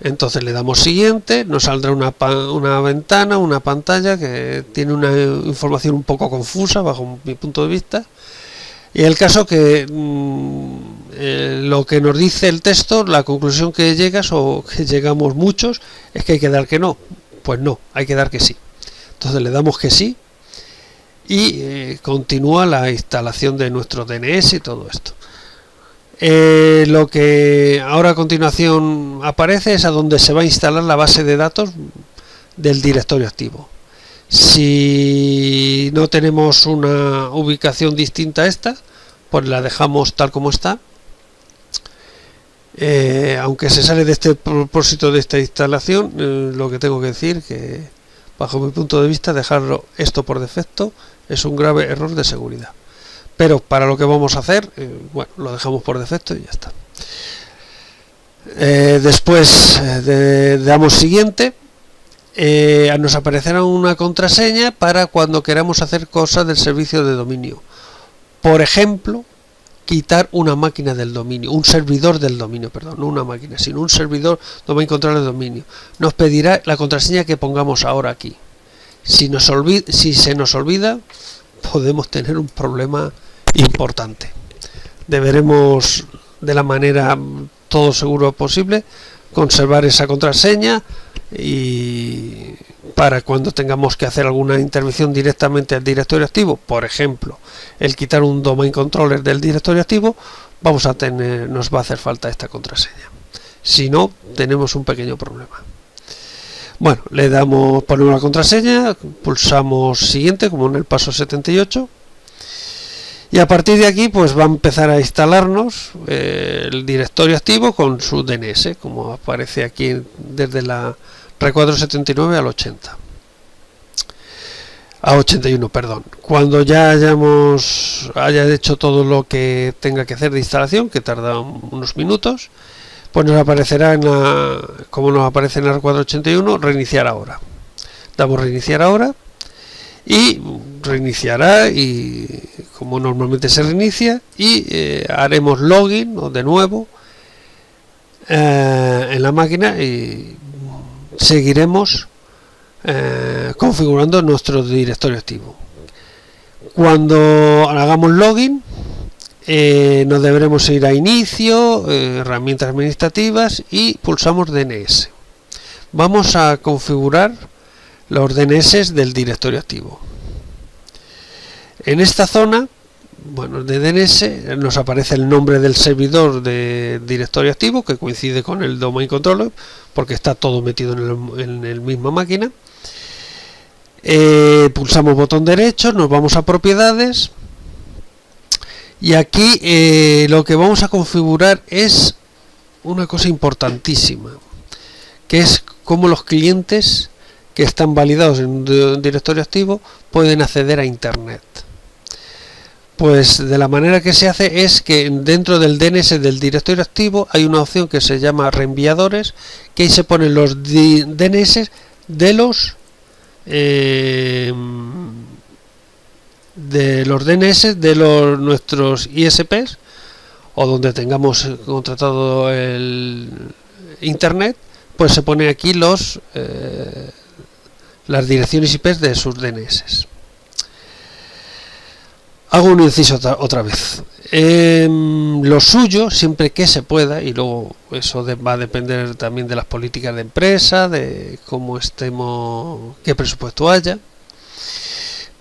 Entonces le damos siguiente, nos saldrá una ventana, una pantalla que tiene una información un poco confusa bajo mi punto de vista. Y el caso que lo que nos dice el texto, la conclusión que llegas o que llegamos muchos, es que hay que dar que no. Pues no, hay que dar que sí. Entonces le damos que sí y continúa la instalación de nuestro DNS y todo esto. Lo que ahora a continuación aparece es a donde se va a instalar la base de datos del directorio activo. Si no tenemos una ubicación distinta a esta, pues la dejamos tal como está. Aunque se sale de este propósito de esta instalación, lo que tengo que decir que bajo mi punto de vista dejarlo esto por defecto es un grave error de seguridad, pero para lo que vamos a hacer, bueno, lo dejamos por defecto y ya está. Después damos siguiente. Nos aparecerá una contraseña para cuando queramos hacer cosas del servicio de dominio. Por ejemplo, quitar una máquina del dominio, un servidor del dominio, perdón, no una máquina, sino un servidor domain controller de dominio. Nos pedirá la contraseña que pongamos ahora aquí. Si se nos olvida, podemos tener un problema importante. Deberemos, de la manera todo seguro posible, conservar esa contraseña, y para cuando tengamos que hacer alguna intervención directamente al directorio activo, por ejemplo, el quitar un domain controller del directorio activo, nos va a hacer falta esta contraseña. Si no, tenemos un pequeño problema. Bueno, ponemos la contraseña, pulsamos siguiente, como en el paso 78. Y a partir de aquí pues va a empezar a instalarnos el directorio activo con su DNS, como aparece aquí desde la R479 al 80. A 81, perdón. Cuando ya haya hecho todo lo que tenga que hacer de instalación, que tarda unos minutos, pues nos aparecerá como nos aparece en la R481, reiniciar ahora. Damos reiniciar ahora. Y reiniciará, y como normalmente se reinicia, y haremos login de nuevo en la máquina y seguiremos configurando nuestro directorio activo. Cuando hagamos login, nos deberemos ir a inicio, herramientas administrativas, y pulsamos DNS. Vamos a configurar los DNS del directorio activo. En esta zona, bueno, de DNS nos aparece el nombre del servidor de directorio activo, que coincide con el domain controller, porque está todo metido en la misma máquina. Pulsamos botón derecho, nos vamos a propiedades, y aquí lo que vamos a configurar es una cosa importantísima, que es cómo los clientes que están validados en un directorio activo pueden acceder a internet. Pues de la manera que se hace es que dentro del DNS del directorio activo hay una opción que se llama reenviadores, que ahí se ponen los DNS de los nuestros ISPs, o donde tengamos contratado el internet, pues se pone aquí las direcciones IP de sus DNS. Hago un inciso otra vez. Lo suyo, siempre que se pueda, y luego eso va a depender también de las políticas de empresa, de cómo estemos, qué presupuesto haya.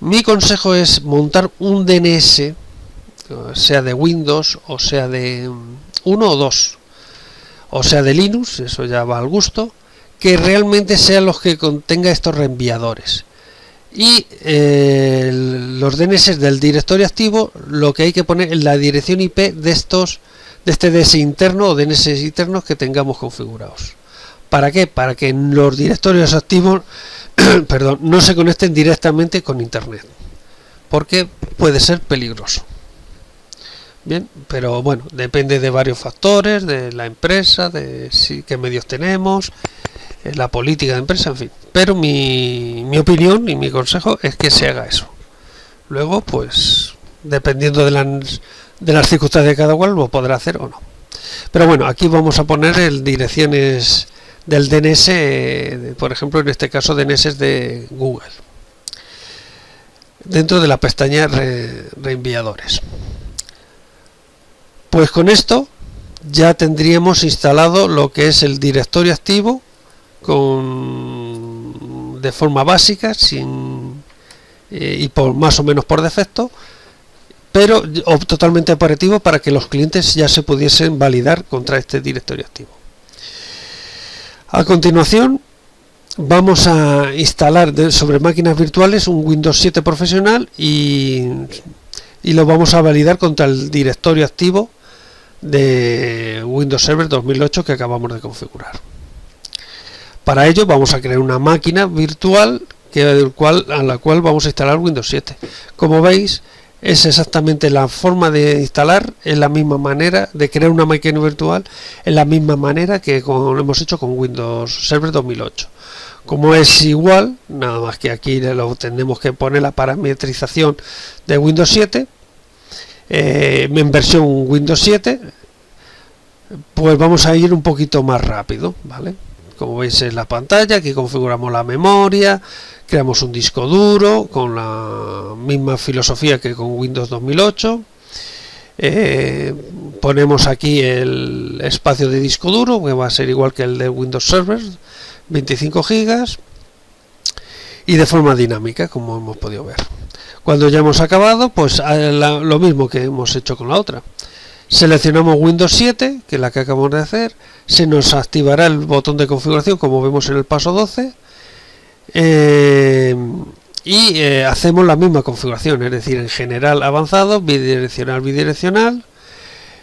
Mi consejo es montar un DNS, sea de Windows, o sea de 1 o 2, o sea de Linux, eso ya va al gusto, que realmente sean los que contenga estos reenviadores. Y los DNS del directorio activo, lo que hay que poner es la dirección IP de este DS interno o DNS internos que tengamos configurados. ¿Para qué? Para que los directorios activos perdón, no se conecten directamente con internet, porque puede ser peligroso. Bien, pero bueno, depende de varios factores, de la empresa, de qué medios tenemos, la política de empresa, en fin. Pero mi opinión y mi consejo es que se haga eso. Luego, pues, dependiendo de las circunstancias de cada cual, lo podrá hacer o no. Pero bueno, aquí vamos a poner direcciones del DNS, por ejemplo, en este caso DNS de Google, dentro de la pestaña reenviadores. Pues con esto ya tendríamos instalado lo que es el directorio activo de forma básica, y más o menos por defecto, pero totalmente operativo para que los clientes ya se pudiesen validar contra este directorio activo. A continuación vamos a instalar sobre máquinas virtuales un Windows 7 profesional y lo vamos a validar contra el directorio activo de Windows Server 2008 que acabamos de configurar. Para ello vamos a crear una máquina virtual a la cual vamos a instalar Windows 7. Como veis, es exactamente la forma de instalar, es la misma manera de crear una máquina virtual, es la misma manera que lo hemos hecho con Windows Server 2008. Como es igual, nada más que aquí tenemos que poner la parametrización de Windows 7 en versión Windows 7, pues vamos a ir un poquito más rápido, ¿vale? Como veis en la pantalla, aquí configuramos la memoria, creamos un disco duro con la misma filosofía que con Windows 2008. Ponemos aquí el espacio de disco duro, que va a ser igual que el de Windows Server, 25 gigas, y de forma dinámica, como hemos podido ver. Cuando ya hemos acabado, pues lo mismo que hemos hecho con la otra. Seleccionamos Windows 7, que es la que acabamos de hacer, se nos activará el botón de configuración, como vemos en el paso 12, hacemos la misma configuración, es decir, en general avanzado, bidireccional,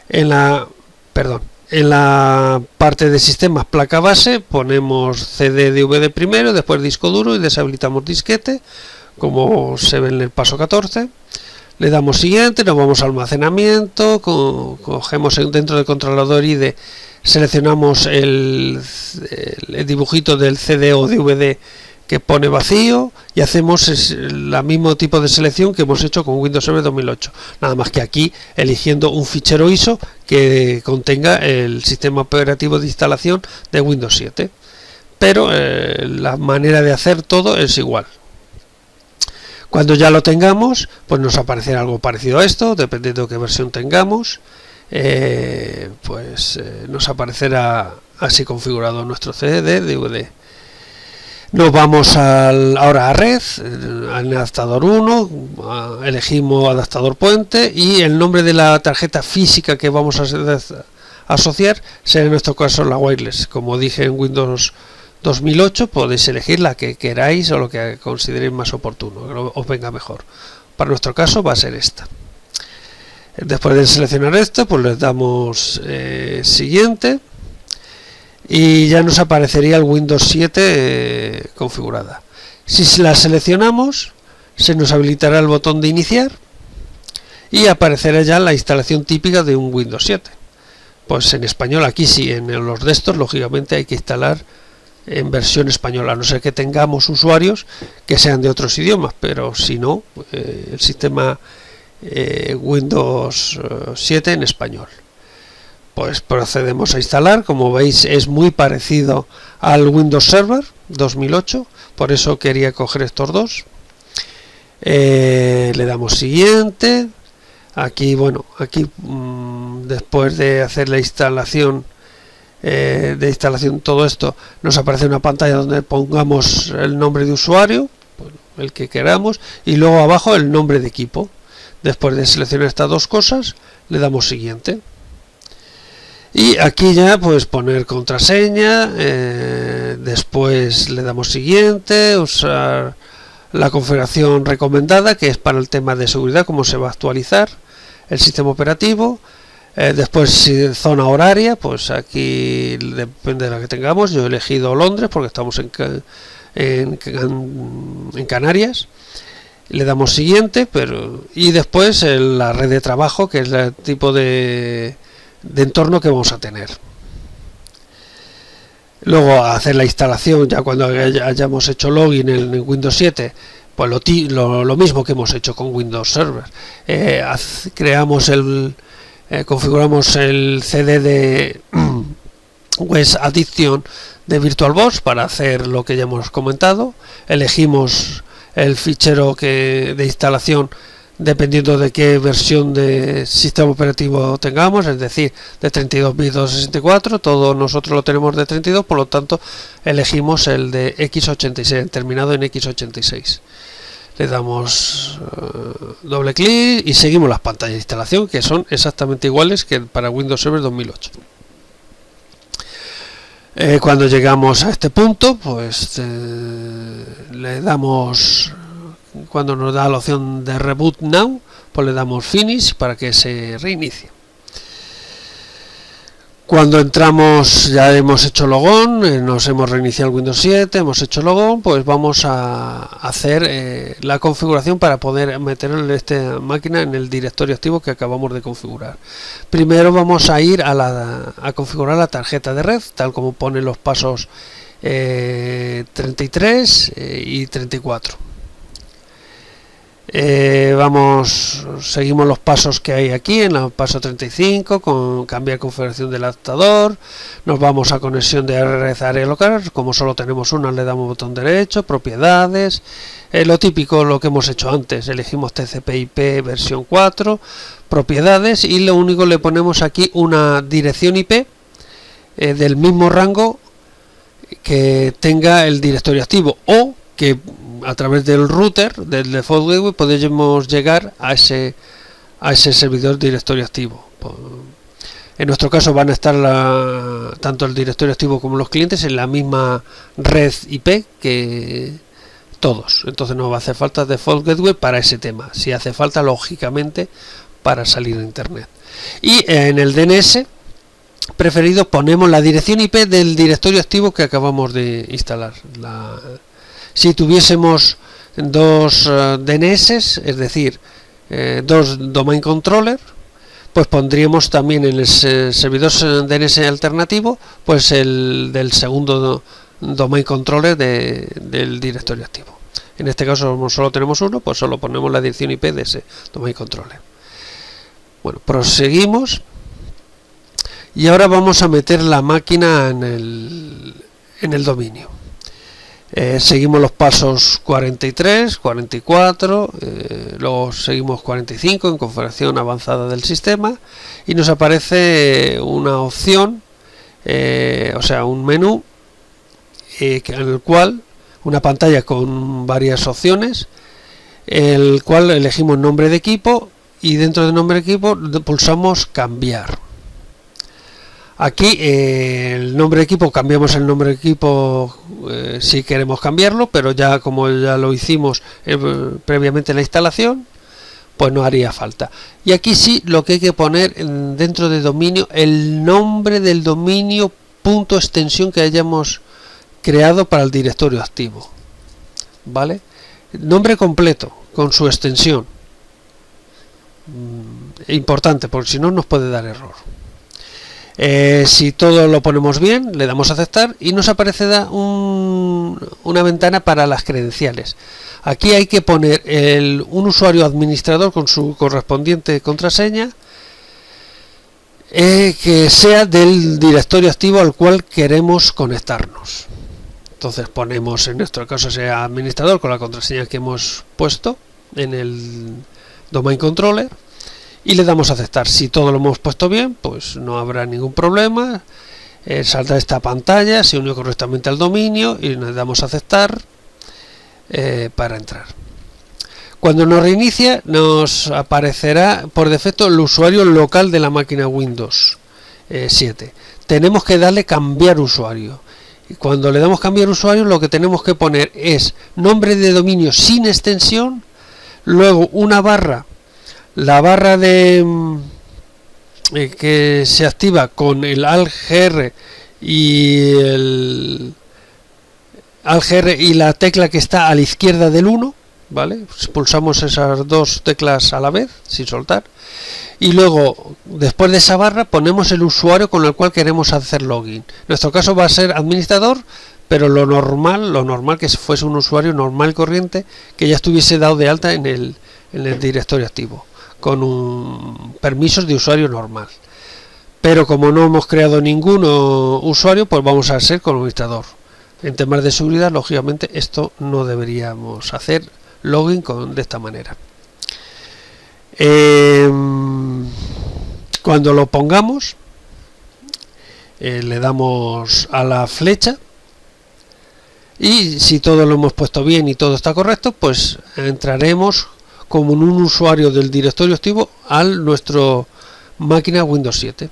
en la parte de sistemas placa base ponemos CD DVD primero, después disco duro y deshabilitamos disquete, como se ve en el paso 14. Le damos siguiente, nos vamos a almacenamiento, cogemos dentro del controlador IDE, seleccionamos el dibujito del CD o DVD que pone vacío y hacemos el mismo tipo de selección que hemos hecho con Windows Server 2008, nada más que aquí eligiendo un fichero ISO que contenga el sistema operativo de instalación de Windows 7, pero la manera de hacer todo es igual. Cuando ya lo tengamos, pues nos aparecerá algo parecido a esto, dependiendo de qué versión tengamos, nos aparecerá así configurado nuestro CD, DVD. Nos vamos ahora a red, al adaptador 1, elegimos adaptador puente y el nombre de la tarjeta física que vamos a asociar será en nuestro caso la wireless. Como dije en Windows 2008 podéis elegir la que queráis o lo que consideréis más oportuno, que os venga mejor. Para nuestro caso va a ser esta. Después de seleccionar esto, pues le damos siguiente y ya nos aparecería el Windows 7 configurada. Si la seleccionamos, se nos habilitará el botón de iniciar y aparecerá ya la instalación típica de un Windows 7. Pues en español, aquí sí, en los de estos lógicamente hay que instalar en versión española, a no ser que tengamos usuarios que sean de otros idiomas, pero si no, el sistema Windows 7 en español. Pues procedemos a instalar. Como veis, es muy parecido al Windows Server 2008, por eso quería coger estos dos. Le damos siguiente. Aquí, después de hacer la instalación todo esto, nos aparece una pantalla donde pongamos el nombre de usuario, el que queramos, y luego abajo el nombre de equipo. Después de seleccionar estas dos cosas, le damos siguiente. Y aquí ya pues poner contraseña, después le damos siguiente, usar la configuración recomendada, que es para el tema de seguridad, cómo se va a actualizar el sistema operativo. Después zona horaria, pues aquí depende de la que tengamos. Yo he elegido Londres porque estamos en Canarias. Le damos siguiente, y después la red de trabajo, que es el tipo de entorno que vamos a tener. Luego hacer la instalación ya cuando hayamos hecho login en Windows 7, pues lo mismo que hemos hecho con Windows Server. Configuramos el CD de Web Addition de VirtualBox para hacer lo que ya hemos comentado. Elegimos el fichero de instalación dependiendo de qué versión de sistema operativo tengamos, es decir, de 32 bits o 64, todos nosotros lo tenemos de 32, por lo tanto elegimos el de x86, terminado en x86. Le damos doble clic y seguimos las pantallas de instalación, que son exactamente iguales que para Windows Server 2008. Cuando llegamos a este punto, pues le damos, cuando nos da la opción de Reboot Now, pues le damos Finish para que se reinicie. Cuando entramos, ya hemos hecho logón, nos hemos reiniciado el Windows 7, hemos hecho logón, pues vamos a hacer la configuración para poder meter esta máquina en el directorio activo que acabamos de configurar. Primero vamos a ir a configurar la tarjeta de red, tal como pone los pasos 33 y 34. Seguimos los pasos que hay aquí en el paso 35, con cambiar configuración del adaptador. Nos vamos a conexión de red área local, como solo tenemos una le damos botón derecho, propiedades, lo típico, lo que hemos hecho antes, elegimos TCP/IP versión 4, propiedades, y lo único le ponemos aquí una dirección IP del mismo rango que tenga el directorio activo, o que a través del router, del default gateway, podemos llegar a ese servidor directorio activo. En nuestro caso van a estar tanto el directorio activo como los clientes en la misma red IP que todos, entonces no va a hacer falta default gateway para ese tema, si hace falta lógicamente para salir a internet. Y en el DNS preferido ponemos la dirección IP del directorio activo que acabamos de instalar. Si tuviésemos dos DNS, es decir, dos domain controller, pues pondríamos también en el servidor DNS alternativo, pues el del segundo domain controller del directorio activo. En este caso, como solo tenemos uno, pues solo ponemos la dirección IP de ese domain controller. Bueno, proseguimos y ahora vamos a meter la máquina en el dominio. Seguimos los pasos 43, 44, luego seguimos 45 en configuración avanzada del sistema, y nos aparece una opción, o sea, un menú en el cual una pantalla con varias opciones, el cual elegimos nombre de equipo, y dentro del nombre de equipo pulsamos cambiar. Aquí el nombre de equipo, cambiamos el nombre de equipo si queremos cambiarlo, pero ya como ya lo hicimos previamente en la instalación, pues no haría falta. Y aquí sí, lo que hay que poner dentro de dominio, el nombre del dominio punto extensión que hayamos creado para el directorio activo, ¿vale? Nombre completo con su extensión, importante, porque si no nos puede dar error. Si todo lo ponemos bien, le damos a aceptar y nos aparecerá una ventana para las credenciales. Aquí hay que poner un usuario administrador con su correspondiente contraseña, que sea del directorio activo al cual queremos conectarnos. Entonces ponemos, en nuestro caso, sea administrador con la contraseña que hemos puesto en el domain controller, y le damos a aceptar. Si todo lo hemos puesto bien, pues no habrá ningún problema. Saldrá esta pantalla, se unió correctamente al dominio, y le damos a aceptar para entrar. Cuando nos reinicia, nos aparecerá por defecto el usuario local de la máquina Windows 7. Tenemos que darle cambiar usuario. Y cuando le damos cambiar usuario, lo que tenemos que poner es nombre de dominio sin extensión, luego una barra, la barra que se activa con el ALT-GR y la tecla que está a la izquierda del 1, ¿vale? Pulsamos esas dos teclas a la vez sin soltar, y luego después de esa barra ponemos el usuario con el cual queremos hacer login. En nuestro caso va a ser administrador, pero lo normal que fuese un usuario normal y corriente que ya estuviese dado de alta en el directorio activo, con permisos de usuario normal. Pero como no hemos creado ningún usuario, pues vamos a ser con administrador. En temas de seguridad, lógicamente, esto no deberíamos hacer login de esta manera. Cuando lo pongamos, le damos a la flecha, y si todo lo hemos puesto bien y todo está correcto, pues entraremos como un usuario del directorio activo a nuestra máquina Windows 7.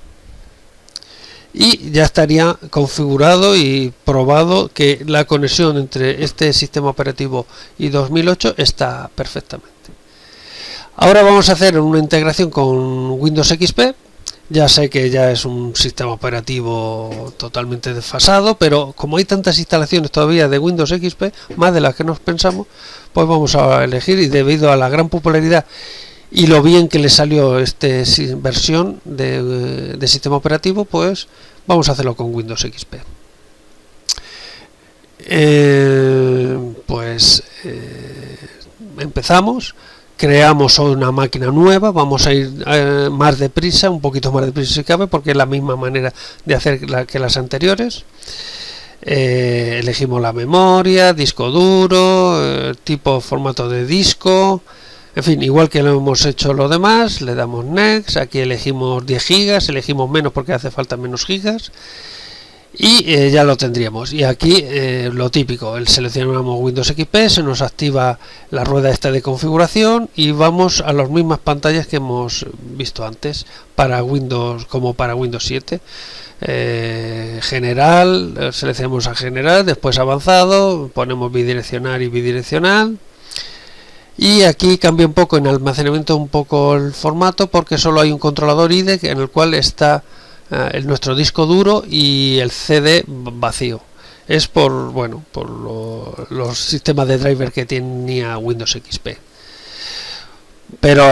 y ya estaría configurado y probado que la conexión entre este sistema operativo y 2008 está perfectamente. Ahora vamos a hacer una integración con Windows XP. Ya sé que ya es un sistema operativo totalmente desfasado, pero como hay tantas instalaciones todavía de Windows XP, más de las que nos pensamos, pues vamos a elegir, y debido a la gran popularidad y lo bien que le salió esta versión de sistema operativo, pues vamos a hacerlo con Windows XP. Empezamos. Creamos una máquina nueva, vamos a ir más deprisa, un poquito más deprisa si cabe, porque es la misma manera de hacer que las anteriores. Elegimos la memoria, disco duro, tipo formato de disco, en fin, igual que lo hemos hecho lo demás. Le damos Next, aquí elegimos 10 gigas, elegimos menos porque hace falta menos gigas. Y ya lo tendríamos. Y aquí lo típico, seleccionamos Windows XP, se nos activa la rueda esta de configuración y vamos a las mismas pantallas que hemos visto antes para Windows, como para Windows 7. General, seleccionamos a general, después avanzado, ponemos bidireccional y bidireccional. Y aquí cambia un poco en almacenamiento un poco el formato, porque solo hay un controlador IDE en el cual está nuestro disco duro y el CD vacío. Es por los sistemas de driver que tenía Windows XP, pero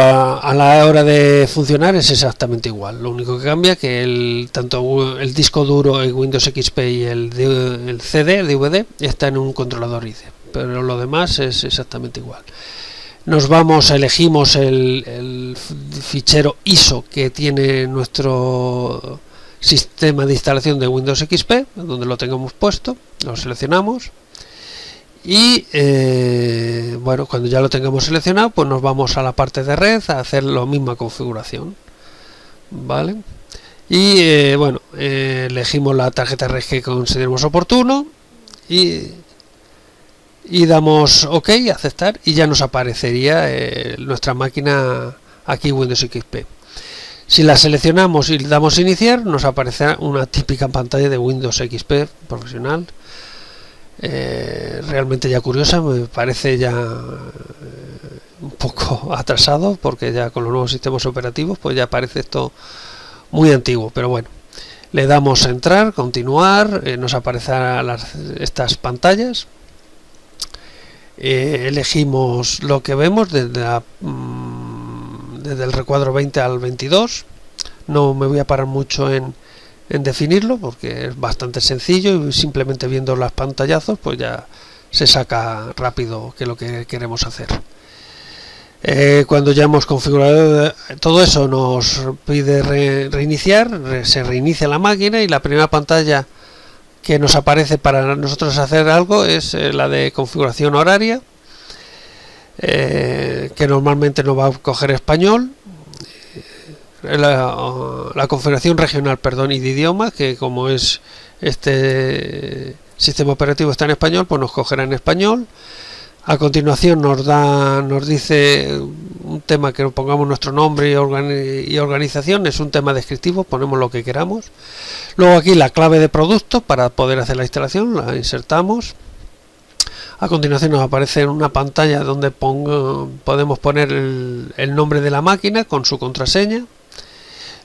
a la hora de funcionar es exactamente igual. Lo único que cambia que tanto el disco duro en Windows XP y el CD DVD está en un controlador IDE, pero lo demás es exactamente igual. Nos vamos, elegimos el fichero ISO que tiene nuestro sistema de instalación de Windows XP, donde lo tengamos puesto, lo seleccionamos y cuando ya lo tengamos seleccionado, pues nos vamos a la parte de red a hacer la misma configuración, ¿vale? Y elegimos la tarjeta red que consideremos oportuno y damos OK, aceptar, y ya nos aparecería nuestra máquina aquí Windows XP. Si la seleccionamos y le damos iniciar, nos aparecerá una típica pantalla de Windows XP profesional, realmente ya curiosa. Me parece ya un poco atrasado, porque ya con los nuevos sistemas operativos pues ya parece esto muy antiguo, pero bueno, le damos a entrar, continuar, nos aparecerán estas pantallas. Elegimos lo que vemos desde el recuadro 20 al 22. No me voy a parar mucho en definirlo, porque es bastante sencillo y simplemente viendo las pantallazos pues ya se saca rápido qué es lo que queremos hacer. Cuando ya hemos configurado todo eso, nos pide reiniciar, se reinicia la máquina, y la primera pantalla que nos aparece para nosotros hacer algo es la de configuración horaria, que normalmente nos va a coger español, la configuración regional, y de idioma, que como es este sistema operativo está en español, pues nos cogerá en español. A continuación nos dice un tema que pongamos nuestro nombre y organización, es un tema descriptivo, ponemos lo que queramos. Luego aquí la clave de producto para poder hacer la instalación, la insertamos. A continuación nos aparece una pantalla donde podemos poner el nombre de la máquina con su contraseña.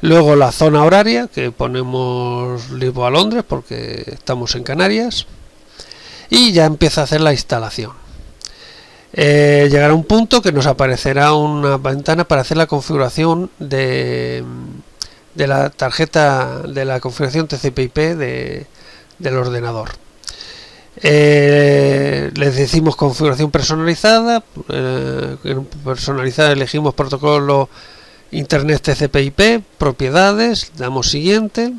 Luego la zona horaria, que ponemos Lisboa a Londres porque estamos en Canarias, y ya empieza a hacer la instalación. Llegará un punto que nos aparecerá una ventana para hacer la configuración de la tarjeta, de la configuración TCP/IP del ordenador. Les decimos configuración personalizada. Personalizada elegimos protocolo Internet TCP/IP, propiedades, damos siguiente,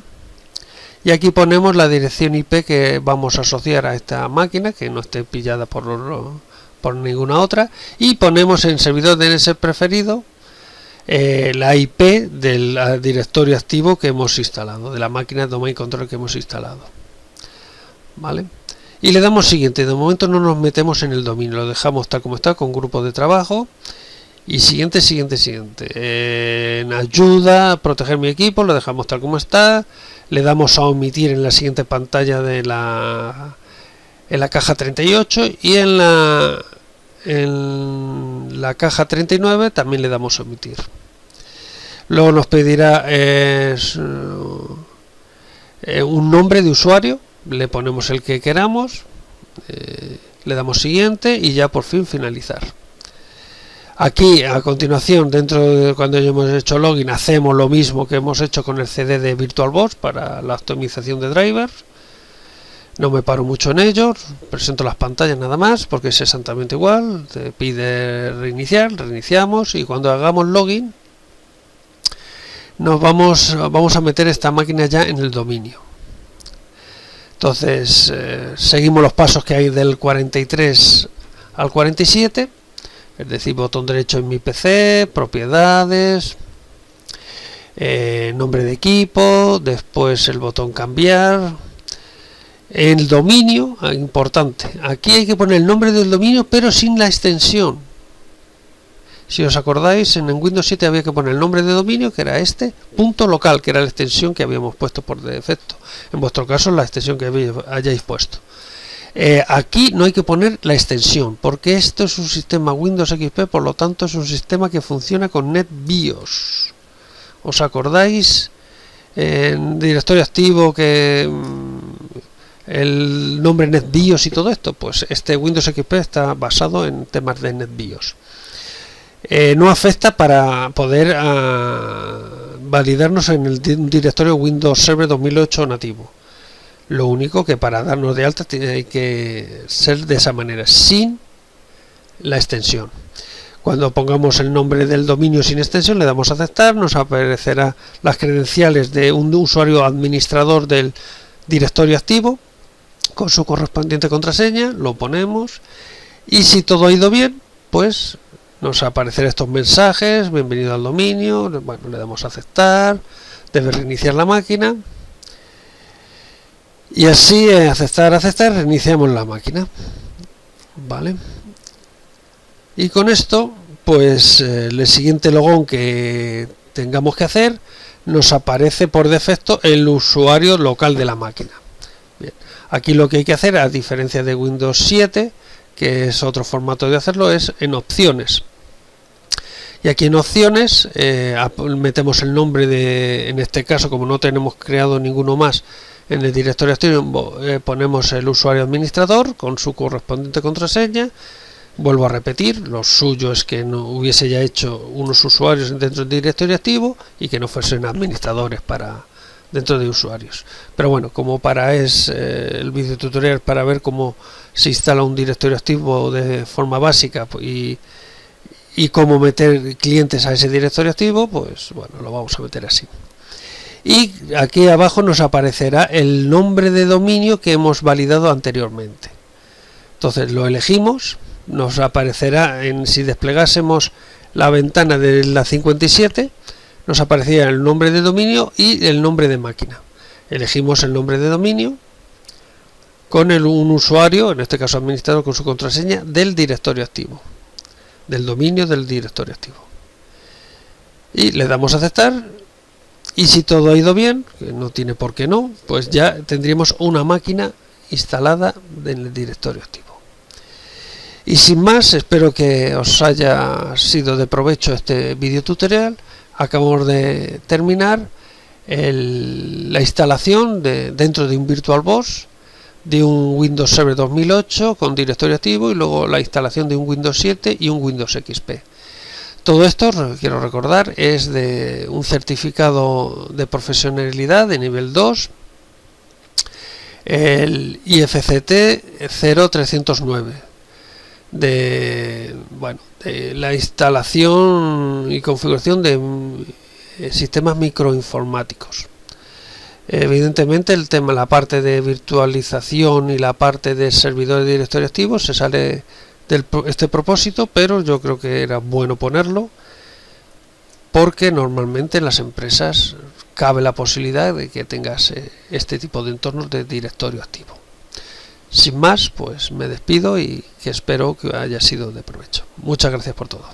y aquí ponemos la dirección IP que vamos a asociar a esta máquina, que no esté pillada por ninguna otra, y ponemos en servidor DNS preferido la IP del directorio activo que hemos instalado, de la máquina domain control que hemos instalado, ¿vale? Y le damos siguiente. De momento no nos metemos en el dominio, lo dejamos tal como está, con grupo de trabajo, Y siguiente. En ayuda, proteger mi equipo, lo dejamos tal como está. Le damos a omitir en la siguiente pantalla de en la caja 38 y en la caja 39 también le damos a omitir. Luego nos pedirá un nombre de usuario, le ponemos el que queramos, le damos siguiente y ya por fin finalizar. Aquí a continuación, dentro de cuando ya hemos hecho login, hacemos lo mismo que hemos hecho con el CD de VirtualBox para la optimización de drivers. No me paro mucho en ello, presento las pantallas nada más porque es exactamente igual. Te pide reiniciar, reiniciamos y cuando hagamos login nos vamos a meter esta máquina ya en el dominio. Entonces seguimos los pasos que hay del 43 al 47, es decir, botón derecho en mi PC, propiedades, nombre de equipo, después el botón cambiar, el dominio, importante, aquí hay que poner el nombre del dominio pero sin la extensión. Si os acordáis, en Windows 7 había que poner el nombre de dominio, que era este, punto local, que era la extensión que habíamos puesto por defecto. En vuestro caso, la extensión que hayáis puesto. Aquí no hay que poner la extensión, porque esto es un sistema Windows XP, por lo tanto es un sistema que funciona con NetBIOS. ¿Os acordáis? En directorio activo que el nombre NetBIOS y todo esto, pues este Windows XP está basado en temas de NetBIOS. No afecta para poder validarnos en el directorio Windows Server 2008 nativo. Lo único que para darnos de alta tiene que ser de esa manera, sin la extensión. Cuando pongamos el nombre del dominio sin extensión, le damos a aceptar, nos aparecerá las credenciales de un usuario administrador del directorio activo con su correspondiente contraseña, lo ponemos y si todo ha ido bien, pues nos aparecerán estos mensajes, bienvenido al dominio, bueno, le damos a aceptar, debe reiniciar la máquina y así aceptar, reiniciamos la máquina, vale. Y con esto, pues el siguiente logón que tengamos que hacer, nos aparece por defecto el usuario local de la máquina. Bien. Aquí lo que hay que hacer, a diferencia de Windows 7, que es otro formato de hacerlo, es en opciones. Y aquí en opciones metemos el nombre de, en este caso, como no tenemos creado ninguno más en el directorio activo, ponemos el usuario administrador con su correspondiente contraseña. Vuelvo a repetir, lo suyo es que no hubiese ya hecho unos usuarios dentro del directorio activo y que no fuesen administradores para dentro de usuarios. Pero bueno, como para el video tutorial para ver cómo se instala un directorio activo de forma básica y cómo meter clientes a ese directorio activo, pues bueno, lo vamos a meter así. Y aquí abajo nos aparecerá el nombre de dominio que hemos validado anteriormente. Entonces lo elegimos, nos aparecerá, si desplegásemos la ventana de la 57, nos aparecería el nombre de dominio y el nombre de máquina. Elegimos el nombre de dominio con un usuario, en este caso administrador, con su contraseña del directorio activo, del dominio del directorio activo. Y le damos a aceptar. Y si todo ha ido bien, que no tiene por qué no, pues ya tendríamos una máquina instalada en el directorio activo. Y sin más, espero que os haya sido de provecho este video tutorial. Acabamos de terminar la instalación dentro de un VirtualBox de un Windows Server 2008 con directorio activo y luego la instalación de un Windows 7 y un Windows XP. Todo esto, quiero recordar, es de un certificado de profesionalidad de nivel 2, el IFCT 0309, de la instalación y configuración de sistemas microinformáticos. Evidentemente el tema, la parte de virtualización y la parte de servidores de directorio activo se sale de este propósito, pero yo creo que era bueno ponerlo porque normalmente en las empresas cabe la posibilidad de que tengas este tipo de entornos de directorio activo. Sin más, pues me despido y que espero que haya sido de provecho. Muchas gracias por todo.